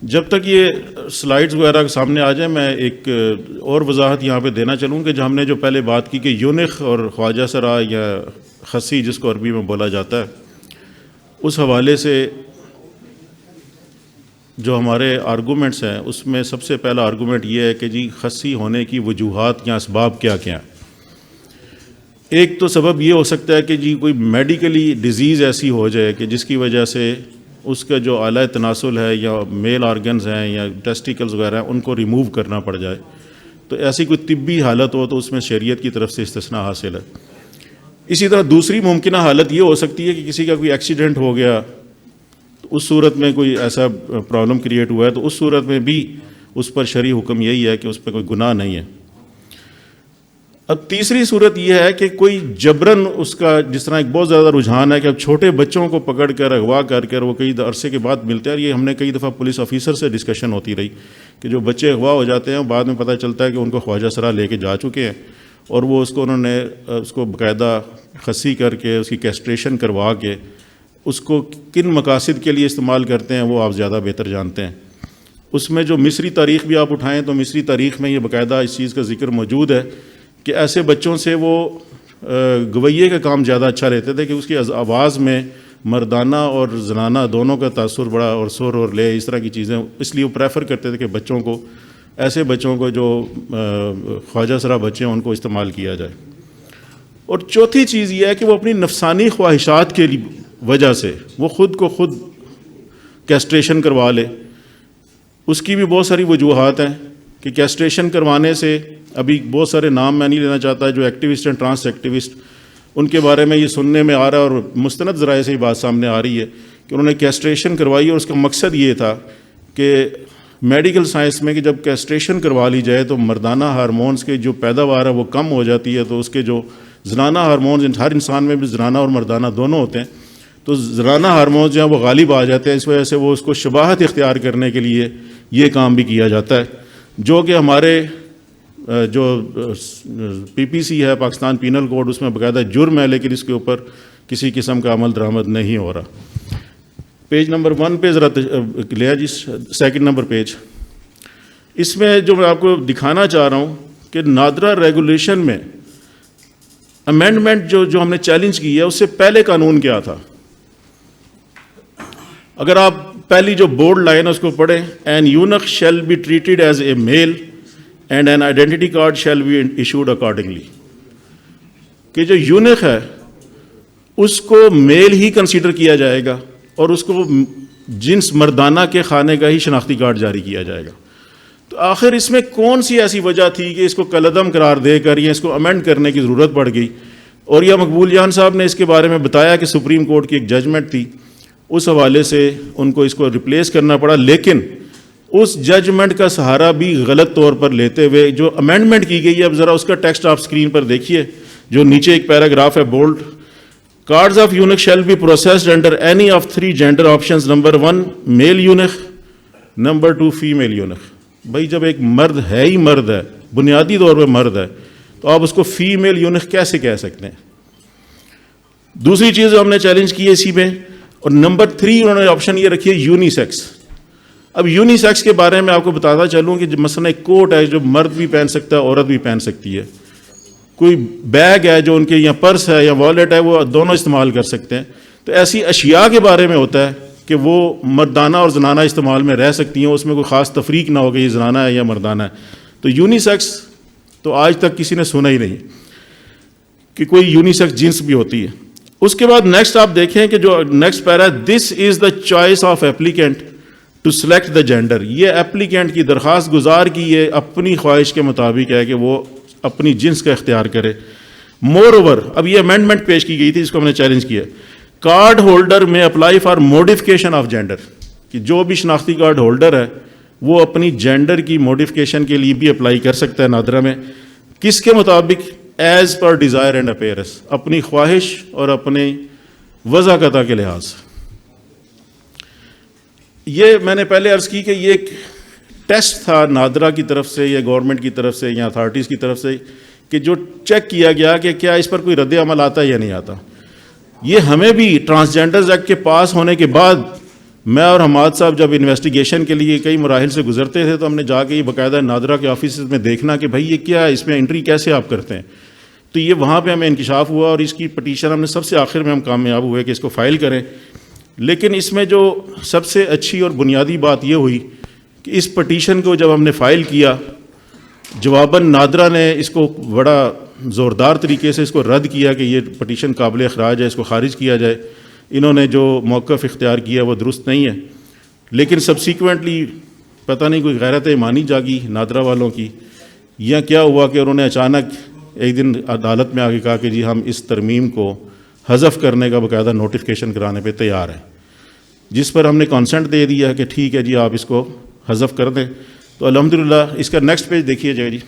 جب تک یہ سلائیڈز وغیرہ سامنے آ جائیں، میں ایک اور وضاحت یہاں پہ دینا چلوں کہ جو ہم نے جو پہلے بات کی کہ یونخ اور خواجہ سرا یا خسی جس کو عربی میں بولا جاتا ہے، اس حوالے سے جو ہمارے آرگومنٹس ہیں اس میں سب سے پہلا آرگومنٹ یہ ہے کہ جی خسی ہونے کی وجوہات یا اسباب کیا کیا ہیں. ایک تو سبب یہ ہو سکتا ہے کہ جی کوئی میڈیکلی ڈیزیز ایسی ہو جائے کہ جس کی وجہ سے اس کا جو اعلیٰ تناسل ہے یا میل آرگنز ہیں یا ٹیسٹیکلز وغیرہ ہیں ان کو ریموو کرنا پڑ جائے، تو ایسی کوئی طبی حالت ہو تو اس میں شریعت کی طرف سے استثناء حاصل ہے. اسی طرح دوسری ممکنہ حالت یہ ہو سکتی ہے کہ کسی کا کوئی ایکسیڈنٹ ہو گیا، تو اس صورت میں کوئی ایسا پرابلم کریٹ ہوا ہے، تو اس صورت میں بھی اس پر شرعی حکم یہی ہے کہ اس پہ کوئی گناہ نہیں ہے. اب تیسری صورت یہ ہے کہ کوئی جبراً اس کا، جس طرح ایک بہت زیادہ رجحان ہے کہ اب چھوٹے بچوں کو پکڑ کر اغوا کر وہ کئی عرصے کے بعد ملتے ہیں، اور یہ ہم نے کئی دفعہ پولیس آفیسر سے ڈسکشن ہوتی رہی کہ جو بچے اغوا ہو جاتے ہیں بعد میں پتہ چلتا ہے کہ ان کو خواجہ سرا لے کے جا چکے ہیں، اور وہ انہوں نے اس کو باقاعدہ خسی کر کے اس کی کیسٹریشن کروا کے اس کو کن مقاصد کے لیے استعمال کرتے ہیں وہ آپ زیادہ بہتر جانتے ہیں. اس میں جو مصری تاریخ بھی آپ اٹھائیں تو مصری تاریخ میں یہ باقاعدہ اس چیز کا ذکر موجود ہے کہ ایسے بچوں سے وہ گویے کا کام زیادہ اچھا لیتے تھے کہ اس کی آواز میں مردانہ اور زنانہ دونوں کا تاثر بڑا، اور سر اور لے اس طرح کی چیزیں، اس لیے وہ پریفر کرتے تھے کہ بچوں کو، ایسے بچوں کو جو خواجہ سرا بچے ہیں ان کو استعمال کیا جائے. اور چوتھی چیز یہ ہے کہ وہ اپنی نفسانی خواہشات کے وجہ سے وہ خود کو خود کیسٹریشن کروا لے. اس کی بھی بہت ساری وجوہات ہیں کہ کیسٹریشن کروانے سے، ابھی بہت سارے نام میں نہیں لینا چاہتا، جو ایکٹیوسٹ ہیں ٹرانس ایکٹیوسٹ، ان کے بارے میں یہ سننے میں آ رہا ہے اور مستند ذرائع سے ہی بات سامنے آ رہی ہے کہ انہوں نے کیسٹریشن کروائی، اور اس کا مقصد یہ تھا کہ میڈیکل سائنس میں کہ جب کیسٹریشن کروا لی جائے تو مردانہ ہارمونز کے جو پیداوار ہے وہ کم ہو جاتی ہے، تو اس کے جو زنانہ ہارمونز، ہر انسان میں بھی زنانہ اور مردانہ دونوں ہوتے ہیں، تو زنانہ ہارمونز جو ہیں وہ غالب آ جاتے ہیں، اس وجہ سے وہ اس کو شباہت اختیار کرنے کے لیے یہ کام بھی کیا جاتا ہے، جو کہ ہمارے جو پی پی سی ہے پاکستان پینل کوڈ اس میں باقاعدہ جرم ہے، لیکن اس کے اوپر کسی قسم کا عمل درآمد نہیں ہو رہا. پیج نمبر 1 پہ ذرا لیا جی، سیکنڈ نمبر پیج. اس میں جو میں آپ کو دکھانا چاہ رہا ہوں کہ نادرہ ریگولیشن میں امینڈمنٹ جو ہم نے چیلنج کی ہے اس سے پہلے قانون کیا تھا. اگر آپ پہلی جو بورڈ لائن ہے اس کو پڑھیں، an eunuch shall be treated as a male and an identity card shall be issued accordingly, کہ جو یونخ ہے اس کو میل ہی کنسیڈر کیا جائے گا اور اس کو جنس مردانہ کے خانے کا ہی شناختی کارڈ جاری کیا جائے گا. تو آخر اس میں کون سی ایسی وجہ تھی کہ اس کو کالعدم قرار دے کر یا اس کو امینڈ کرنے کی ضرورت پڑ گئی؟ اور یہ مقبول جان صاحب نے اس کے بارے میں بتایا کہ سپریم کورٹ کی ایک ججمنٹ تھی، اس حوالے سے ان کو اس کو ریپلیس کرنا پڑا، لیکن اس ججمنٹ کا سہارا بھی غلط طور پر لیتے ہوئے جو امینڈمنٹ کی گئی ہے، اب ذرا اس کا ٹیکسٹ آپ اسکرین پر دیکھیے، جو نیچے ایک پیراگراف ہے bold, cards of eunuch shall be processed under any of 3 gender options, number 1 male eunuch, number 2 female eunuch. بھائی جب ایک مرد ہے ہی مرد ہے، بنیادی طور پہ مرد ہے، تو آپ اس کو فیمیل یونخ کیسے کہہ سکتے ہیں؟ دوسری چیز جو ہم نے چیلنج کی ہے اسی میں، اور نمبر 3 انہوں نے آپشن یہ رکھی ہے یونی سیکس. اب یونی سیکس کے بارے میں آپ کو بتاتا چلوں کہ مثلا ایک کوٹ ہے جو مرد بھی پہن سکتا ہے، عورت بھی پہن سکتی ہے. کوئی بیگ ہے جو ان کے یا پرس ہے یا والیٹ ہے وہ دونوں استعمال کر سکتے ہیں. تو ایسی اشیاء کے بارے میں ہوتا ہے کہ وہ مردانہ اور زنانہ استعمال میں رہ سکتی ہیں، اس میں کوئی خاص تفریق نہ ہو کہ یہ زنانہ ہے یا مردانہ ہے. تو یونی سیکس تو آج تک کسی نے سنا ہی نہیں کہ کوئی یونی سیکس جنس بھی ہوتی ہے. اس کے بعد نیکسٹ آپ دیکھیں کہ جو next para, this is the choice of applicant to select the gender. یہ ایپلیکینٹ کی، درخواست گزار کی یہ اپنی خواہش کے مطابق ہے کہ وہ اپنی جنس کا اختیار کرے. مور اوور، اب یہ امینڈمنٹ پیش کی گئی تھی جس کو ہم نے چیلنج کیا، کارڈ ہولڈر میں apply for modification of gender, کہ جو بھی شناختی کارڈ ہولڈر ہے وہ اپنی جینڈر کی موڈیفکیشن کے لیے بھی اپلائی کر سکتا ہے نادرہ میں. کس کے مطابق؟ As per desire and appearance, اپنی خواہش اور اپنے وضاقتہ کے لحاظ سے. یہ میں نے پہلے عرض کی کہ یہ ایک ٹیسٹ تھا نادرا کی طرف سے یا گورنمنٹ کی طرف سے یا اتھارٹیز کی طرف سے کہ جو چیک کیا گیا کہ کیا اس پر کوئی رد عمل آتا ہے یا نہیں آتا. یہ ہمیں بھی ٹرانسجینڈرز ایکٹ کے پاس ہونے کے بعد، میں اور حماد صاحب جب انویسٹیگیشن کے لیے کئی مراحل سے گزرتے تھے تو ہم نے جا کے یہ باقاعدہ نادرا کے آفیسز میں دیکھنا کہ بھائی یہ کیا ہے، اس میں انٹری کیسے آپ کرتے ہیں. تو یہ وہاں پہ ہمیں انکشاف ہوا اور اس کی پٹیشن ہم نے سب سے آخر میں ہم کامیاب ہوئے کہ اس کو فائل کریں. لیکن اس میں جو سب سے اچھی اور بنیادی بات یہ ہوئی کہ اس پٹیشن کو جب ہم نے فائل کیا، جواباً نادرا نے اس کو بڑا زوردار طریقے سے اس کو رد کیا کہ یہ پٹیشن قابل اخراج ہے، اس کو خارج کیا جائے. انہوں نے جو موقف اختیار کیا وہ درست نہیں ہے. لیکن سبسیکوینٹلی پتہ نہیں کوئی غیرت ایمانی جاگی نادرا والوں کی یا کیا ہوا کہ انہوں نے اچانک ایک دن عدالت میں آ کے کہا کہ جی ہم اس ترمیم کو حذف کرنے کا باقاعدہ نوٹیفیکیشن کرانے پہ تیار ہیں، جس پر ہم نے کانسنٹ دے دیا کہ ٹھیک ہے جی آپ اس کو حذف کر دیں. تو الحمدللہ اس کا نیکسٹ پیج دیکھیے جائے جی.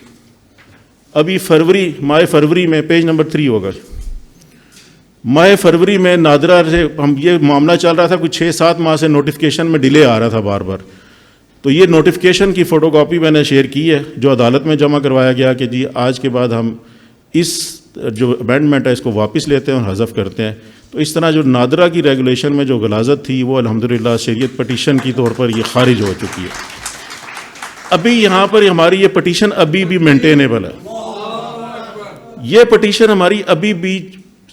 ابھی ماہ فروری میں پیج نمبر 3 ہوگا. ماہ فروری میں نادرا سے ہم یہ معاملہ چل رہا تھا، کچھ 6-7 ماہ سے نوٹیفیکیشن میں ڈیلے آ رہا تھا بار بار. تو یہ نوٹیفیکیشن کی فوٹو کاپی میں نے شیئر کی ہے جو عدالت میں جمع کروایا گیا کہ جی آج کے بعد ہم اس جو امینڈمنٹ ہے اس کو واپس لیتے ہیں اور حذف کرتے ہیں. تو اس طرح جو نادرا کی ریگولیشن میں جو غلاظت تھی وہ الحمدللہ شریعت پٹیشن کی طور پر یہ خارج ہو چکی ہے. ابھی یہاں پر ہماری یہ پٹیشن ابھی بھی مینٹینیبل ہے. یہ پٹیشن ہماری ابھی بھی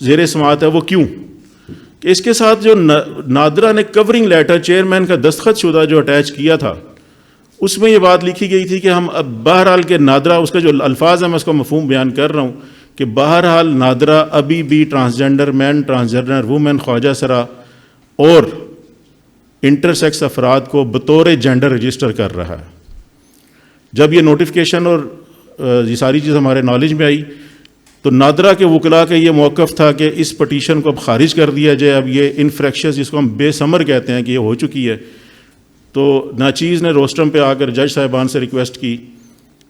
زیر سماعت ہے. وہ کیوں کہ اس کے ساتھ جو نادرا نے کورنگ لیٹر چیئرمین کا دستخط شدہ جو اٹیچ کیا تھا اس میں یہ بات لکھی گئی تھی کہ ہم اب بہرحال کے نادرا، اس کا جو الفاظ ہیں میں اس کا مفہوم بیان کر رہا ہوں کہ بہرحال نادرا ابھی بھی ٹرانسجینڈر مین، ٹرانسجینڈر وومن، خواجہ سرا اور انٹرسیکس افراد کو بطور جینڈر رجسٹر کر رہا ہے. جب یہ نوٹیفیکیشن اور یہ ساری چیز ہمارے نالج میں آئی تو نادرا کے وکلاء کا یہ موقف تھا کہ اس پٹیشن کو اب خارج کر دیا جائے. اب یہ انفریکشس جس کو ہم بے ثمر کہتے ہیں کہ یہ ہو چکی ہے. تو ناچیز نے روسٹرم پہ آ کر جج صاحبان سے ریکویسٹ کی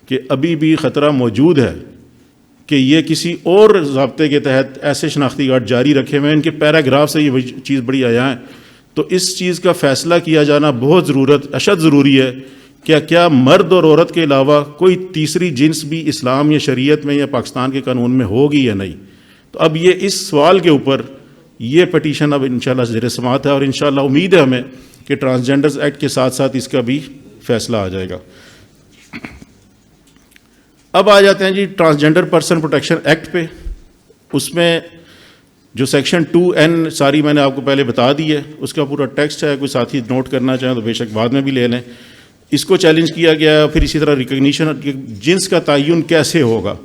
کہ ابھی بھی خطرہ موجود ہے کہ یہ کسی اور ضابطے کے تحت ایسے شناختی کارڈ جاری رکھے ہوئے ہیں. ان کے پیراگراف سے یہ چیز بڑی آیا ہے. تو اس چیز کا فیصلہ کیا جانا بہت اشد ضروری ہے. کیا مرد اور عورت کے علاوہ کوئی تیسری جنس بھی اسلام یا شریعت میں یا پاکستان کے قانون میں ہوگی یا نہیں؟ تو اب یہ اس سوال کے اوپر یہ پٹیشن اب انشاءاللہ زیر سماعت ہے اور انشاءاللہ امید ہے ہمیں کہ ٹرانسجینڈرز ایکٹ کے ساتھ ساتھ اس کا بھی فیصلہ آ جائے گا. اب آ جاتے ہیں جی ٹرانسجینڈر پرسن پروٹیکشن ایکٹ پہ. اس میں جو سیکشن 2N ساری میں نے آپ کو پہلے بتا دی ہے، اس کا پورا ٹیکسٹ ہے. کوئی ساتھی نوٹ کرنا چاہیں تو بے شک بعد میں بھی لے لیں. اس کو چیلنج کیا گیا ہے. پھر اسی طرح ریکگنیشن جنس کا تعین کیسے ہوگا.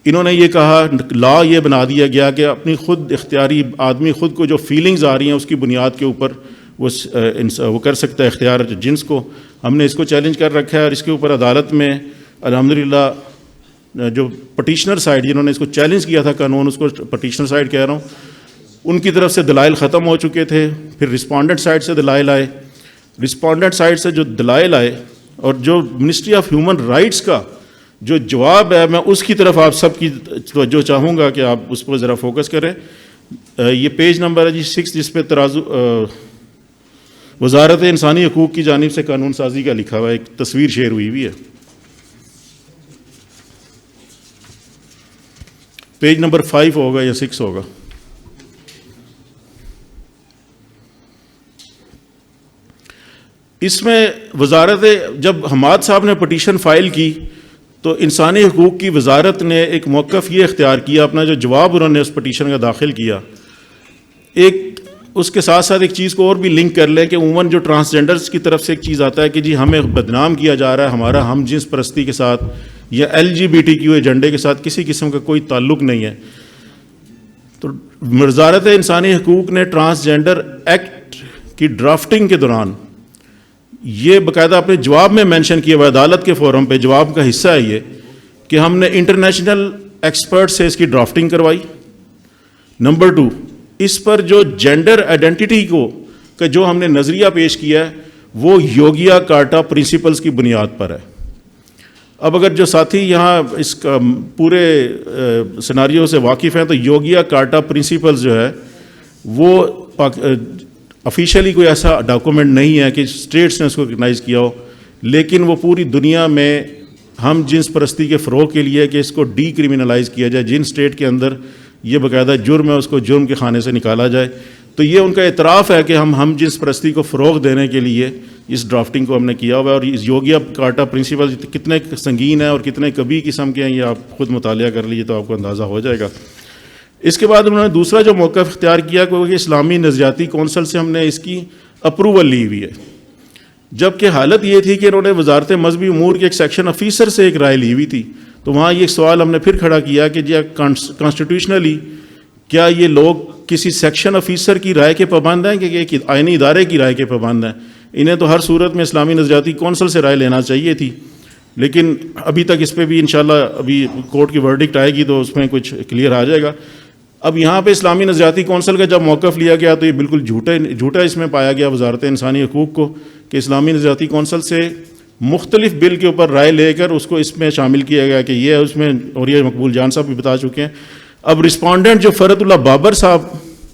انہوں نے یہ کہا، لا یہ بنا دیا گیا کہ اپنی خود اختیاری آدمی خود کو جو فیلنگز آ رہی ہیں اس کی بنیاد کے اوپر وہ کر سکتا ہے اختیار جنس کو. ہم نے اس کو چیلنج کر رکھا ہے اور اس کے اوپر عدالت میں الحمدللہ جو پٹیشنر سائڈ جنہوں نے اس کو چیلنج کیا تھا قانون، اس کو پٹیشنر سائڈ کہہ رہا ہوں، ان کی طرف سے دلائل ختم ہو چکے تھے. پھر رسپونڈنٹ سائڈ سے دلائل آئے. رسپونڈنٹ سائڈ سے جو دلائل آئے اور جو منسٹری آف ہیومن رائٹس کا جو جواب ہے، میں اس کی طرف آپ سب کی توجہ چاہوں گا کہ آپ اس پر ذرا فوکس کریں. یہ پیج نمبر ہے جی 6 جس پہ وزارت انسانی حقوق کی جانب سے قانون سازی کا لکھا ہوا ہے. ایک تصویر شیئر ہوئی ہوئی ہے. پیج نمبر 5 ہوگا یا 6 ہوگا. اس میں وزارت جب حماد صاحب نے پٹیشن فائل کی تو انسانی حقوق کی وزارت نے ایک موقف یہ اختیار کیا، اپنا جو جواب انہوں نے اس پٹیشن کا داخل کیا. ایک اس کے ساتھ ساتھ ایک چیز کو اور بھی لنک کر لیں کہ عموماً جو ٹرانسجینڈرز کی طرف سے ایک چیز آتا ہے کہ جی ہمیں بدنام کیا جا رہا ہے، ہمارا ہم جنس پرستی کے ساتھ یا LGBTQ ایجنڈے کے ساتھ کسی قسم کا کوئی تعلق نہیں ہے. تو وزارت انسانی حقوق نے ٹرانسجینڈر ایکٹ کی ڈرافٹنگ کے دوران یہ باقاعدہ اپنے جواب میں مینشن کیا ہوا عدالت کے فورم پہ، جواب کا حصہ ہے یہ کہ ہم نے انٹرنیشنل ایکسپرٹ سے اس کی ڈرافٹنگ کروائی. نمبر 2، اس پر جو جینڈر آئیڈینٹی کا جو ہم نے نظریہ پیش کیا ہے وہ یوگیا کارٹا پرنسپلز کی بنیاد پر ہے. اب اگر جو ساتھی یہاں اس کا پورے سیناریو سے واقف ہیں تو یوگیا کارٹا پرنسپلز جو ہے وہ آفیشیلی کوئی ایسا ڈاکومنٹ نہیں ہے کہ اسٹیٹس نے اس کو ریکگنائز کیا ہو، لیکن وہ پوری دنیا میں ہم جنس پرستی کے فروغ کے لیے کہ اس کو ڈی کرمنلائز کیا جائے، جن اسٹیٹ کے اندر یہ باقاعدہ جرم ہے اس کو جرم کے خانے سے نکالا جائے. تو یہ ان کا اعتراف ہے کہ ہم جنس پرستی کو فروغ دینے کے لیے اس ڈرافٹنگ کو ہم نے کیا ہوا ہے. اور اس یوگیا کارٹا پرنسپل کتنے سنگین ہیں اور کتنے کبھی قسم کے ہیں یہ آپ خود مطالعہ کر لیجیے تو آپ کو اندازہ ہو جائے گا. اس کے بعد انہوں نے دوسرا جو موقف اختیار کیا کہ اسلامی نظریاتی کونسل سے ہم نے اس کی اپروول لی ہوئی ہے، جبکہ حالت یہ تھی کہ انہوں نے وزارت مذہبی امور کے ایک سیکشن آفیسر سے ایک رائے لی ہوئی تھی. تو وہاں یہ سوال ہم نے پھر کھڑا کیا کہ کانسٹیٹیوشنلی کیا یہ لوگ کسی سیکشن آفیسر کی رائے کے پابند ہیں کہ ایک آئینی ادارے کی رائے کے پابند ہیں؟ انہیں تو ہر صورت میں اسلامی نظریاتی کونسل سے رائے لینا چاہیے تھی. لیکن ابھی تک اس پہ بھی انشاءاللہ ابھی کورٹ کی ورڈکٹ آئے گی تو اس میں کچھ کلیئر آ جائے گا. اب یہاں پہ اسلامی نظریاتی کونسل کا جب موقف لیا گیا تو یہ بالکل جھوٹا اس میں پایا گیا وزارت انسانی حقوق کو کہ اسلامی نظریاتی کونسل سے مختلف بل کے اوپر رائے لے کر اس کو اس میں شامل کیا گیا کہ یہ اس میں، اور یہ مقبول جان صاحب بھی بتا چکے ہیں. اب رسپونڈنٹ جو فرت اللہ بابر صاحب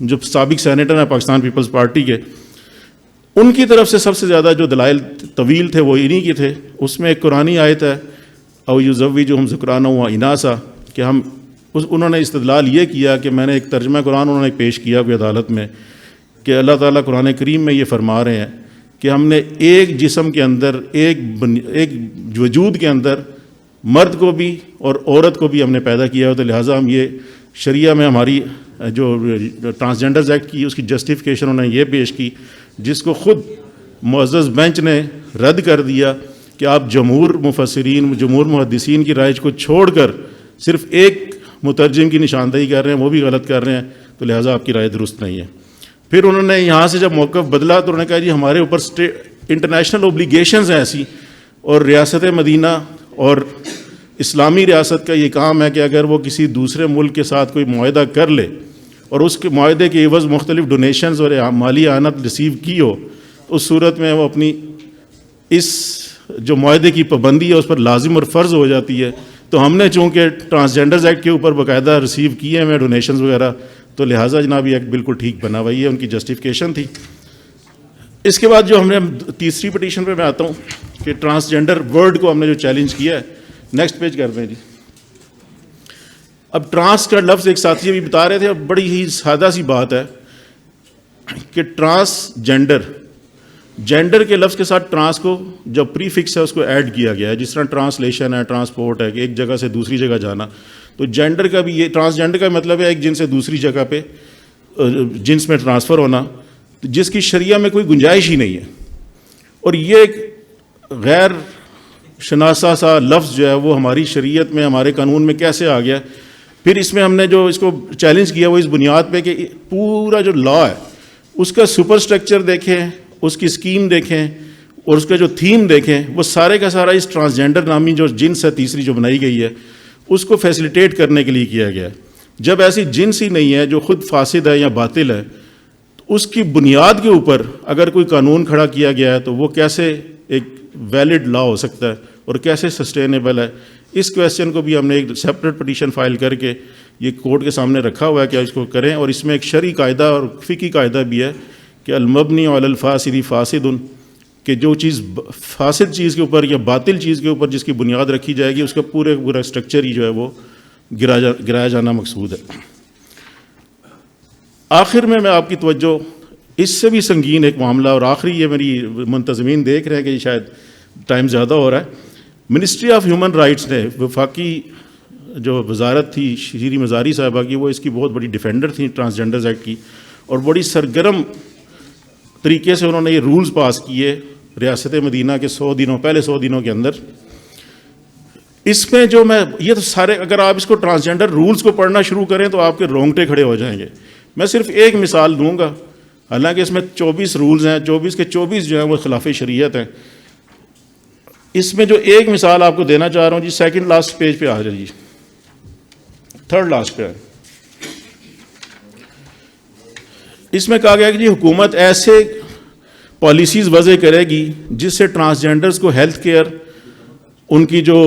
جو سابق سینیٹر ہیں پاکستان پیپلز پارٹی کے، ان کی طرف سے سب سے زیادہ جو دلائل طویل تھے وہ انہی کے تھے. اس میں ایک قرآنی آیت ہے او یزوجہم ذکرانا و اناسا کہ انہوں نے استدلال یہ کیا کہ میں نے ایک ترجمہ قرآن انہوں نے پیش کیا کوئی عدالت میں کہ اللہ تعالیٰ قرآن کریم میں یہ فرما رہے ہیں کہ ہم نے ایک جسم کے اندر ایک وجود کے اندر مرد کو بھی اور عورت کو بھی ہم نے پیدا کیا ہے. تو لہٰذا ہم یہ شریعہ میں ہماری جو ٹرانسجنڈرز ایکٹ کی اس کی جسٹیفیکیشن انہوں نے یہ پیش کی جس کو خود معزز بینچ نے رد کر دیا کہ آپ جمہور مفسرین جمہور محدثین کی رائے کو چھوڑ کر صرف ایک مترجم کی نشاندہی کر رہے ہیں، وہ بھی غلط کر رہے ہیں، تو لہٰذا آپ کی رائے درست نہیں ہے. پھر انہوں نے یہاں سے جب موقف بدلا تو انہوں نے کہا جی ہمارے اوپر انٹرنیشنل اوبلیگیشنز ہیں ایسی، اور ریاست مدینہ اور اسلامی ریاست کا یہ کام ہے کہ اگر وہ کسی دوسرے ملک کے ساتھ کوئی معاہدہ کر لے اور اس کے معاہدے کے عوض مختلف ڈونیشنز اور مالی اعانت ریسیو کی ہو تو اس صورت میں وہ اپنی اس جو معاہدے کی پابندی ہے اس پر لازم اور فرض ہو جاتی ہے. تو ہم نے چونکہ ٹرانسجنڈرز ایکٹ کے اوپر باقاعدہ ریسیو کیے ہیں ڈونیشنز وغیرہ تو لہٰذا جناب یہ ایکٹ بالکل ٹھیک بنا ہوا ہے، ان کی جسٹیفیکیشن تھی. اس کے بعد جو ہم نے تیسری پٹیشن پہ میں آتا ہوں کہ ٹرانسجنڈر ورڈ کو ہم نے جو چیلنج کیا ہے، نیکسٹ پیج کر دیں جی. اب ٹرانس کا لفظ ایک ساتھی بھی بتا رہے تھے، اب بڑی ہی سادہ سی بات ہے کہ جینڈر کے لفظ کے ساتھ ٹرانس کو جو پری فکس ہے اس کو ایڈ کیا گیا ہے، جس طرح ٹرانسلیشن ہے، ٹرانسپورٹ ہے کہ ایک جگہ سے دوسری جگہ جانا. تو جینڈر کا بھی یہ ٹرانسجینڈر کا مطلب ہے ایک جنس سے دوسری جگہ پہ جنس میں ٹرانسفر ہونا، جس کی شریعہ میں کوئی گنجائش ہی نہیں ہے. اور یہ ایک غیر شناسا سا لفظ جو ہے وہ ہماری شریعت میں ہمارے قانون میں کیسے آ گیا. پھر اس میں ہم نے جو اس کو چیلنج کیا وہ اس بنیاد پہ کہ پورا جو لا ہے اس کا سپر اسٹرکچر دیکھیں، اس کی اسکیم دیکھیں اور اس کا جو تھیم دیکھیں، وہ سارے کا سارا اس ٹرانسجینڈر نامی جو جنس ہے تیسری جو بنائی گئی ہے اس کو فیسیلیٹیٹ کرنے کے لیے کیا گیا ہے. جب ایسی جنس ہی نہیں ہے جو خود فاسد ہے یا باطل ہے تو اس کی بنیاد کے اوپر اگر کوئی قانون کھڑا کیا گیا ہے تو وہ کیسے ایک ویلڈ لا ہو سکتا ہے اور کیسے سسٹینیبل ہے. اس کویسچن کو بھی ہم نے ایک سیپریٹ پٹیشن فائل کر کے یہ کورٹ کے سامنے رکھا ہوا ہے کہ اس کو کریں. اور اس میں ایک شرعی قاعدہ اور فقہی قاعدہ بھی ہے کہ المبنی علی الفاسد فاسد، کہ جو چیز فاسد چیز کے اوپر یا باطل چیز کے اوپر جس کی بنیاد رکھی جائے گی اس کا پورا اسٹرکچر ہی جو ہے وہ گرایا جانا مقصود ہے. آخر میں آپ کی توجہ اس سے بھی سنگین ایک معاملہ، اور آخری یہ میری منتظمین دیکھ رہے ہیں کہ شاید ٹائم زیادہ ہو رہا ہے. منسٹری آف ہیومن رائٹس نے وفاقی جو وزارت تھی شیری مزاری صاحبہ کی، وہ اس کی بہت بڑی ڈیفینڈر تھیں ٹرانسجنڈرز ایکٹ کی، اور بڑی سرگرم طریقے سے انہوں نے یہ رولز پاس کیے ریاست مدینہ کے 100 دنوں کے اندر. اس میں جو میں یہ تو سارے اگر آپ اس کو ٹرانسجنڈر رولز کو پڑھنا شروع کریں تو آپ کے رونگٹے کھڑے ہو جائیں گے. میں صرف ایک مثال دوں گا، حالانکہ اس میں 24 رولز ہیں، 24 کے 24 جو ہیں وہ خلاف شریعت ہیں. اس میں جو ایک مثال آپ کو دینا چاہ رہا ہوں جی، سیکنڈ لاسٹ پیج پہ آ جائیے، تھرڈ لاسٹ پہ. اس میں کہا گیا کہ جی حکومت ایسے پالیسیز وضع کرے گی جس سے ٹرانسجنڈرز کو ہیلتھ کیئر، ان کی جو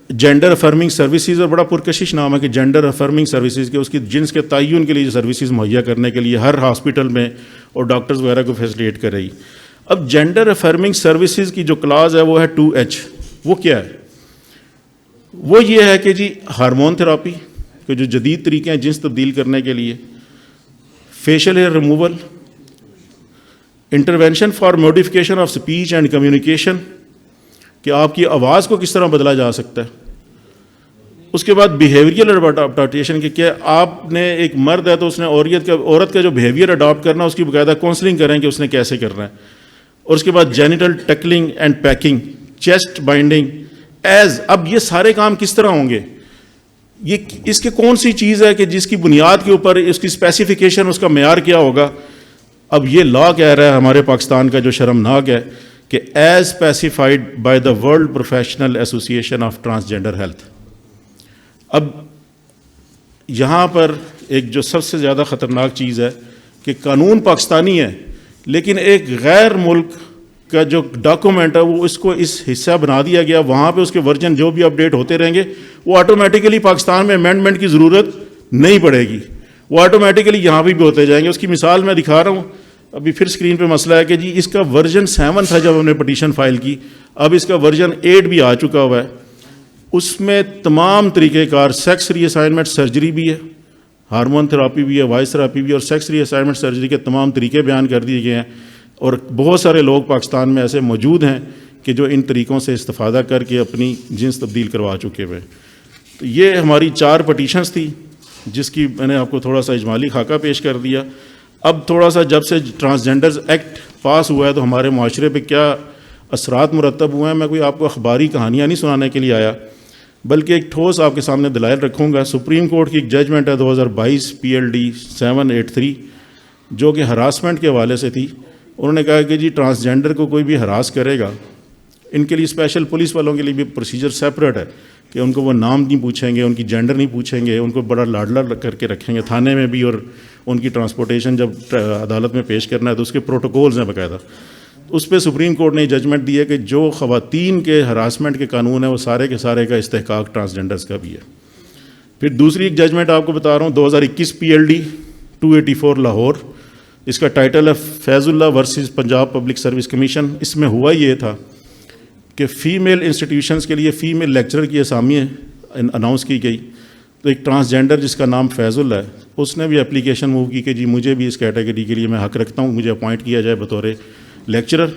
جینڈر افرمنگ سروسز، اور بڑا پرکشش نام ہے کہ جینڈر افرمنگ سروسز کے اس کی جنس کے تعین کے لیے سروسز مہیا کرنے کے لیے ہر ہاسپٹل میں اور ڈاکٹرز وغیرہ کو فیسیلیٹ کر رہی. اب جینڈر افرمنگ سروسز کی جو کلاز ہے وہ ہے 2H. وہ کیا ہے؟ وہ یہ ہے کہ جی ہارمون تھراپی کے جو جدید طریقے ہیں جنس تبدیل کرنے کے لیے، facial hair removal, intervention for modification of speech and communication کہ آپ کی آواز کو کس طرح بدلا جا سکتا ہے. اس کے بعد بیہیویئرل اڈاپٹیشن کہ کیا آپ نے ایک مرد ہے تو اس نے عورت کا جو بیہیویئر اڈاپٹ کرنا اس کی باقاعدہ کاؤنسلنگ کریں کہ اس نے کیسے کرنا ہے. اور اس کے بعد genital tackling and packing, chest binding as. اب یہ سارے کام کس طرح ہوں گے؟ یہ اس کے کون سی چیز ہے کہ جس کی بنیاد کے اوپر اس کی اسپیسیفیکیشن، اس کا معیار کیا ہوگا؟ اب یہ لا کہہ رہا ہے ہمارے پاکستان کا جو شرمناک ہے کہ as specified by the world professional association of transgender health. اب یہاں پر ایک جو سب سے زیادہ خطرناک چیز ہے کہ قانون پاکستانی ہے لیکن ایک غیر ملک کا جو ڈاکومنٹ ہے وہ اس کو اس حصہ بنا دیا گیا، وہاں پہ اس کے ورژن جو بھی اپڈیٹ ہوتے رہیں گے وہ آٹومیٹیکلی پاکستان میں امینڈمنٹ کی ضرورت نہیں پڑے گی، وہ آٹومیٹیکلی یہاں بھی ہوتے جائیں گے. اس کی مثال میں دکھا رہا ہوں، ابھی پھر اسکرین پہ مسئلہ ہے کہ جی اس کا ورژن 7 تھا جب ہم نے پٹیشن فائل کی، اب اس کا ورژن 8 بھی آ چکا ہوا ہے. اس میں تمام طریقہ کار، سیکس ری اسائنمنٹ سرجری بھی ہے، ہارمون تھراپی بھی ہے، وائس تھراپی بھی ہے، اور سیکس ری اسائنمنٹ سرجری کے تمام طریقے بیان کر دیے گئے ہیں. اور بہت سارے لوگ پاکستان میں ایسے موجود ہیں کہ جو ان طریقوں سے استفادہ کر کے اپنی جنس تبدیل کروا چکے ہوئے. تو یہ ہماری 4 پٹیشنز تھی جس کی میں نے آپ کو تھوڑا سا اجمالی خاکہ پیش کر دیا. اب تھوڑا سا جب سے ٹرانسجینڈرز ایکٹ پاس ہوا ہے تو ہمارے معاشرے پہ کیا اثرات مرتب ہوئے ہیں، میں کوئی آپ کو اخباری کہانیاں نہیں سنانے کے لیے آیا بلکہ ایک ٹھوس آپ کے سامنے دلائل رکھوں گا. سپریم کورٹ کی ایک ججمنٹ ہے 2022 PLD 783 جو کہ ہراسمنٹ کے حوالے سے تھی. انہوں نے کہا کہ جی ٹرانسجینڈر کو کوئی بھی ہراس کرے گا، ان کے لیے اسپیشل پولیس والوں کے لیے بھی پروسیجر سیپریٹ ہے کہ ان کو وہ نام نہیں پوچھیں گے، ان کی جینڈر نہیں پوچھیں گے، ان کو بڑا لاڈلا کر کے رکھیں گے تھانے میں بھی، اور ان کی ٹرانسپورٹیشن جب عدالت میں پیش کرنا ہے تو اس کے پروٹوکولز ہیں باقاعدہ. اس پہ سپریم کورٹ نے ججمنٹ دی ہے کہ جو خواتین کے ہراسمنٹ کے قانون ہیں وہ سارے کے سارے کا استحقاق ٹرانسجینڈرز کا بھی ہے. پھر دوسری ایک ججمنٹ آپ کو بتا رہا ہوں 2021 PLD 284 لاہور. اس کا ٹائٹل ہے Faizullah versus Punjab public service commission. اس میں ہوا یہ تھا کہ فیمیل انسٹیٹیوشنز کے لیے فیمیل لیکچرر کی اسامی اناؤنس کی گئی. تو ایک ٹرانسجینڈر جس کا نام فیض اللہ ہے اس نے بھی اپلیکیشن موو کی کہ جی مجھے بھی اس کیٹیگری کے لیے میں حق رکھتا ہوں، مجھے اپوائنٹ کیا جائے بطور لیکچرر.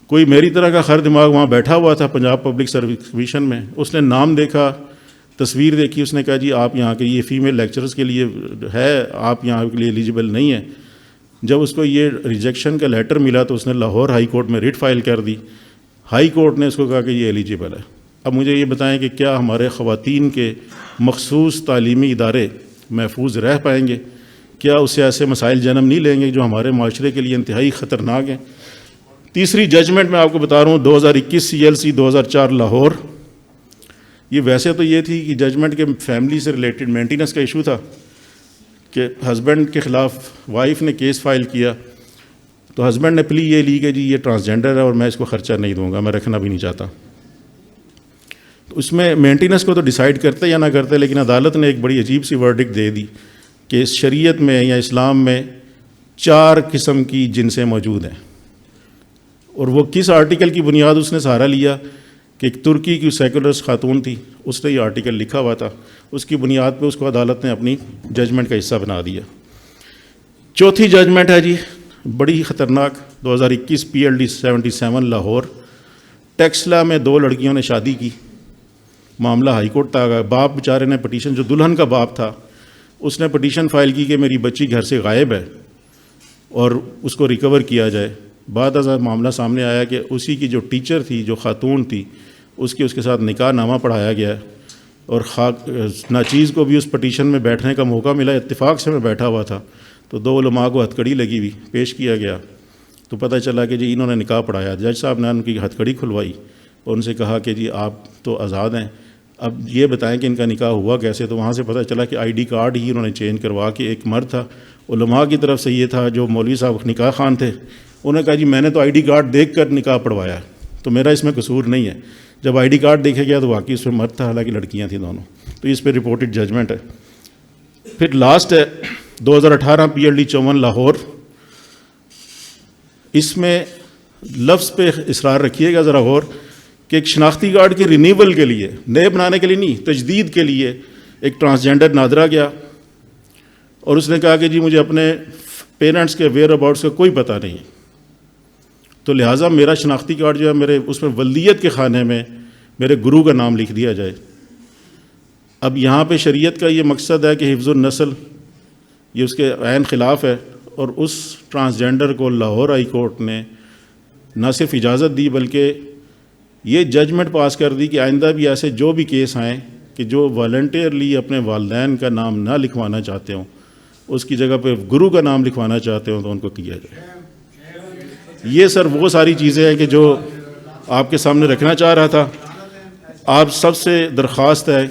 کوئی میری طرح کا خر دماغ وہاں بیٹھا ہوا تھا پنجاب پبلک سروس کمیشن میں، اس نے نام دیکھا، تصویر دیکھی، اس نے کہا جی آپ یہاں کے یہ فیمیل لیکچررز کے لیے ہے، آپ یہاں کے لیے ایلیجیبل نہیں ہیں. جب اس کو یہ ریجیکشن کا لیٹر ملا تو اس نے لاہور ہائی کورٹ میں ریٹ فائل کر دی. ہائی کورٹ نے اس کو کہا کہ یہ ایلیجیبل ہے. اب مجھے یہ بتائیں کہ کیا ہمارے خواتین کے مخصوص تعلیمی ادارے محفوظ رہ پائیں گے؟ کیا اس سے ایسے مسائل جنم نہیں لیں گے جو ہمارے معاشرے کے لیے انتہائی خطرناک ہیں؟ تیسری ججمنٹ میں آپ کو بتا رہا ہوں 2021 CLC 2004 لاہور. یہ ویسے تو یہ تھی کہ ججمنٹ کے فیملی سے ریلیٹڈ مینٹیننس کا ایشو تھا کہ ہسبینڈ کے خلاف وائف نے کیس فائل کیا تو ہسبینڈ نے پلی یہ لی کہ جی یہ ٹرانسجینڈر ہے اور میں اس کو خرچہ نہیں دوں گا، میں رکھنا بھی نہیں چاہتا. تو اس میں مینٹیننس کو تو ڈیسائیڈ کرتے یا نہ کرتے، لیکن عدالت نے ایک بڑی عجیب سی ورڈکٹ دے دی کہ اس شریعت میں یا اسلام میں 4 قسم کی جنسیں موجود ہیں. اور وہ کس آرٹیکل کی بنیاد اس نے سہارا لیا کہ ایک ترکی کی سیکولرس خاتون تھی، اس نے یہ آرٹیکل لکھا ہوا تھا، اس کی بنیاد پہ اس کو عدالت نے اپنی ججمنٹ کا حصہ بنا دیا. چوتھی ججمنٹ ہے جی بڑی خطرناک 2021 PLD 77 لاہور. ٹیکسلا میں 2 لڑکیوں نے شادی کی، معاملہ ہائی کورٹ تک آ گیا. باپ بیچارے نے پٹیشن، جو دلہن کا باپ تھا اس نے پٹیشن فائل کی کہ میری بچی گھر سے غائب ہے اور اس کو ریکور کیا جائے. بعد ازاں معاملہ سامنے آیا کہ اسی کی جو ٹیچر تھی، جو خاتون تھی، اس کے ساتھ نکاح نامہ پڑھایا گیا اور ناچیز کو بھی اس پٹیشن میں بیٹھنے کا موقع ملا. اتفاق سے میں بیٹھا ہوا تھا تو 2 علماء کو ہتھکڑی لگی ہوئی پیش کیا گیا تو پتہ چلا کہ جی انہوں نے نکاح پڑھایا. جج صاحب نے ان کی ہتھکڑی کھلوائی اور ان سے کہا کہ جی آپ تو آزاد ہیں، اب یہ بتائیں کہ ان کا نکاح ہوا کیسے. تو وہاں سے پتہ چلا کہ ID کارڈ ہی انہوں نے چینج کروا کے، ایک مرد تھا علماء کی طرف سے یہ تھا جو مولوی صاحب نکاح خان تھے، انہوں نے کہا جی میں نے تو ID کارڈ دیکھ کر نکاح پڑھوایا تو میرا اس میں قصور نہیں ہے. جب آئی ڈی کارڈ دیکھا گیا تو واقعی اس میں مرد تھا، حالانکہ لڑکیاں تھیں دونوں. تو اس پہ رپورٹڈ ججمنٹ ہے. پھر لاسٹ ہے 2018 PLD 54 لاہور. اس میں لفظ پہ اصرار رکھیے گا ذرا غور کہ ایک شناختی کارڈ کی رینیول کے لیے، نئے بنانے کے لیے نہیں، تجدید کے لیے ایک ٹرانسجینڈر نادرا گیا اور اس نے کہا کہ جی مجھے اپنے پیرنٹس کے ویئر اباؤٹس کا کوئی پتہ نہیں، تو لہٰذا میرا شناختی کارڈ جو ہے میرے اس میں ولدیت کے خانے میں میرے گرو کا نام لکھ دیا جائے. اب یہاں پہ شریعت کا یہ مقصد ہے کہ حفظ النسل، یہ اس کے عین خلاف ہے. اور اس ٹرانسجینڈر کو لاہور ہائی کورٹ نے نہ صرف اجازت دی بلکہ یہ ججمنٹ پاس کر دی کہ آئندہ بھی ایسے جو بھی کیس آئیں کہ جو والنٹیئرلی اپنے والدین کا نام نہ لکھوانا چاہتے ہوں، اس کی جگہ پہ گرو کا نام لکھوانا چاہتے ہوں تو ان کو کیا جائے. یہ سر وہ ساری چیزیں ہیں کہ جو آپ کے سامنے رکھنا چاہ رہا تھا. آپ سب سے درخواست ہے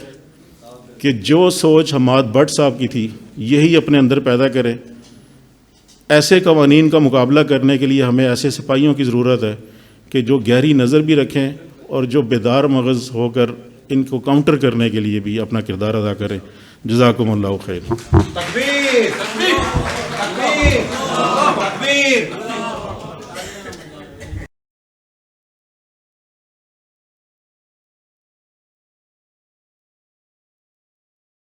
کہ جو سوچ حماد بٹ صاحب کی تھی یہی اپنے اندر پیدا کریں. ایسے قوانین کا مقابلہ کرنے کے لیے ہمیں ایسے سپاہیوں کی ضرورت ہے کہ جو گہری نظر بھی رکھیں اور جو بیدار مغز ہو کر ان کو کاؤنٹر کرنے کے لیے بھی اپنا کردار ادا کریں. جزاکم اللہ خیر. تکبیر تکبیر تکبیر تکبیر.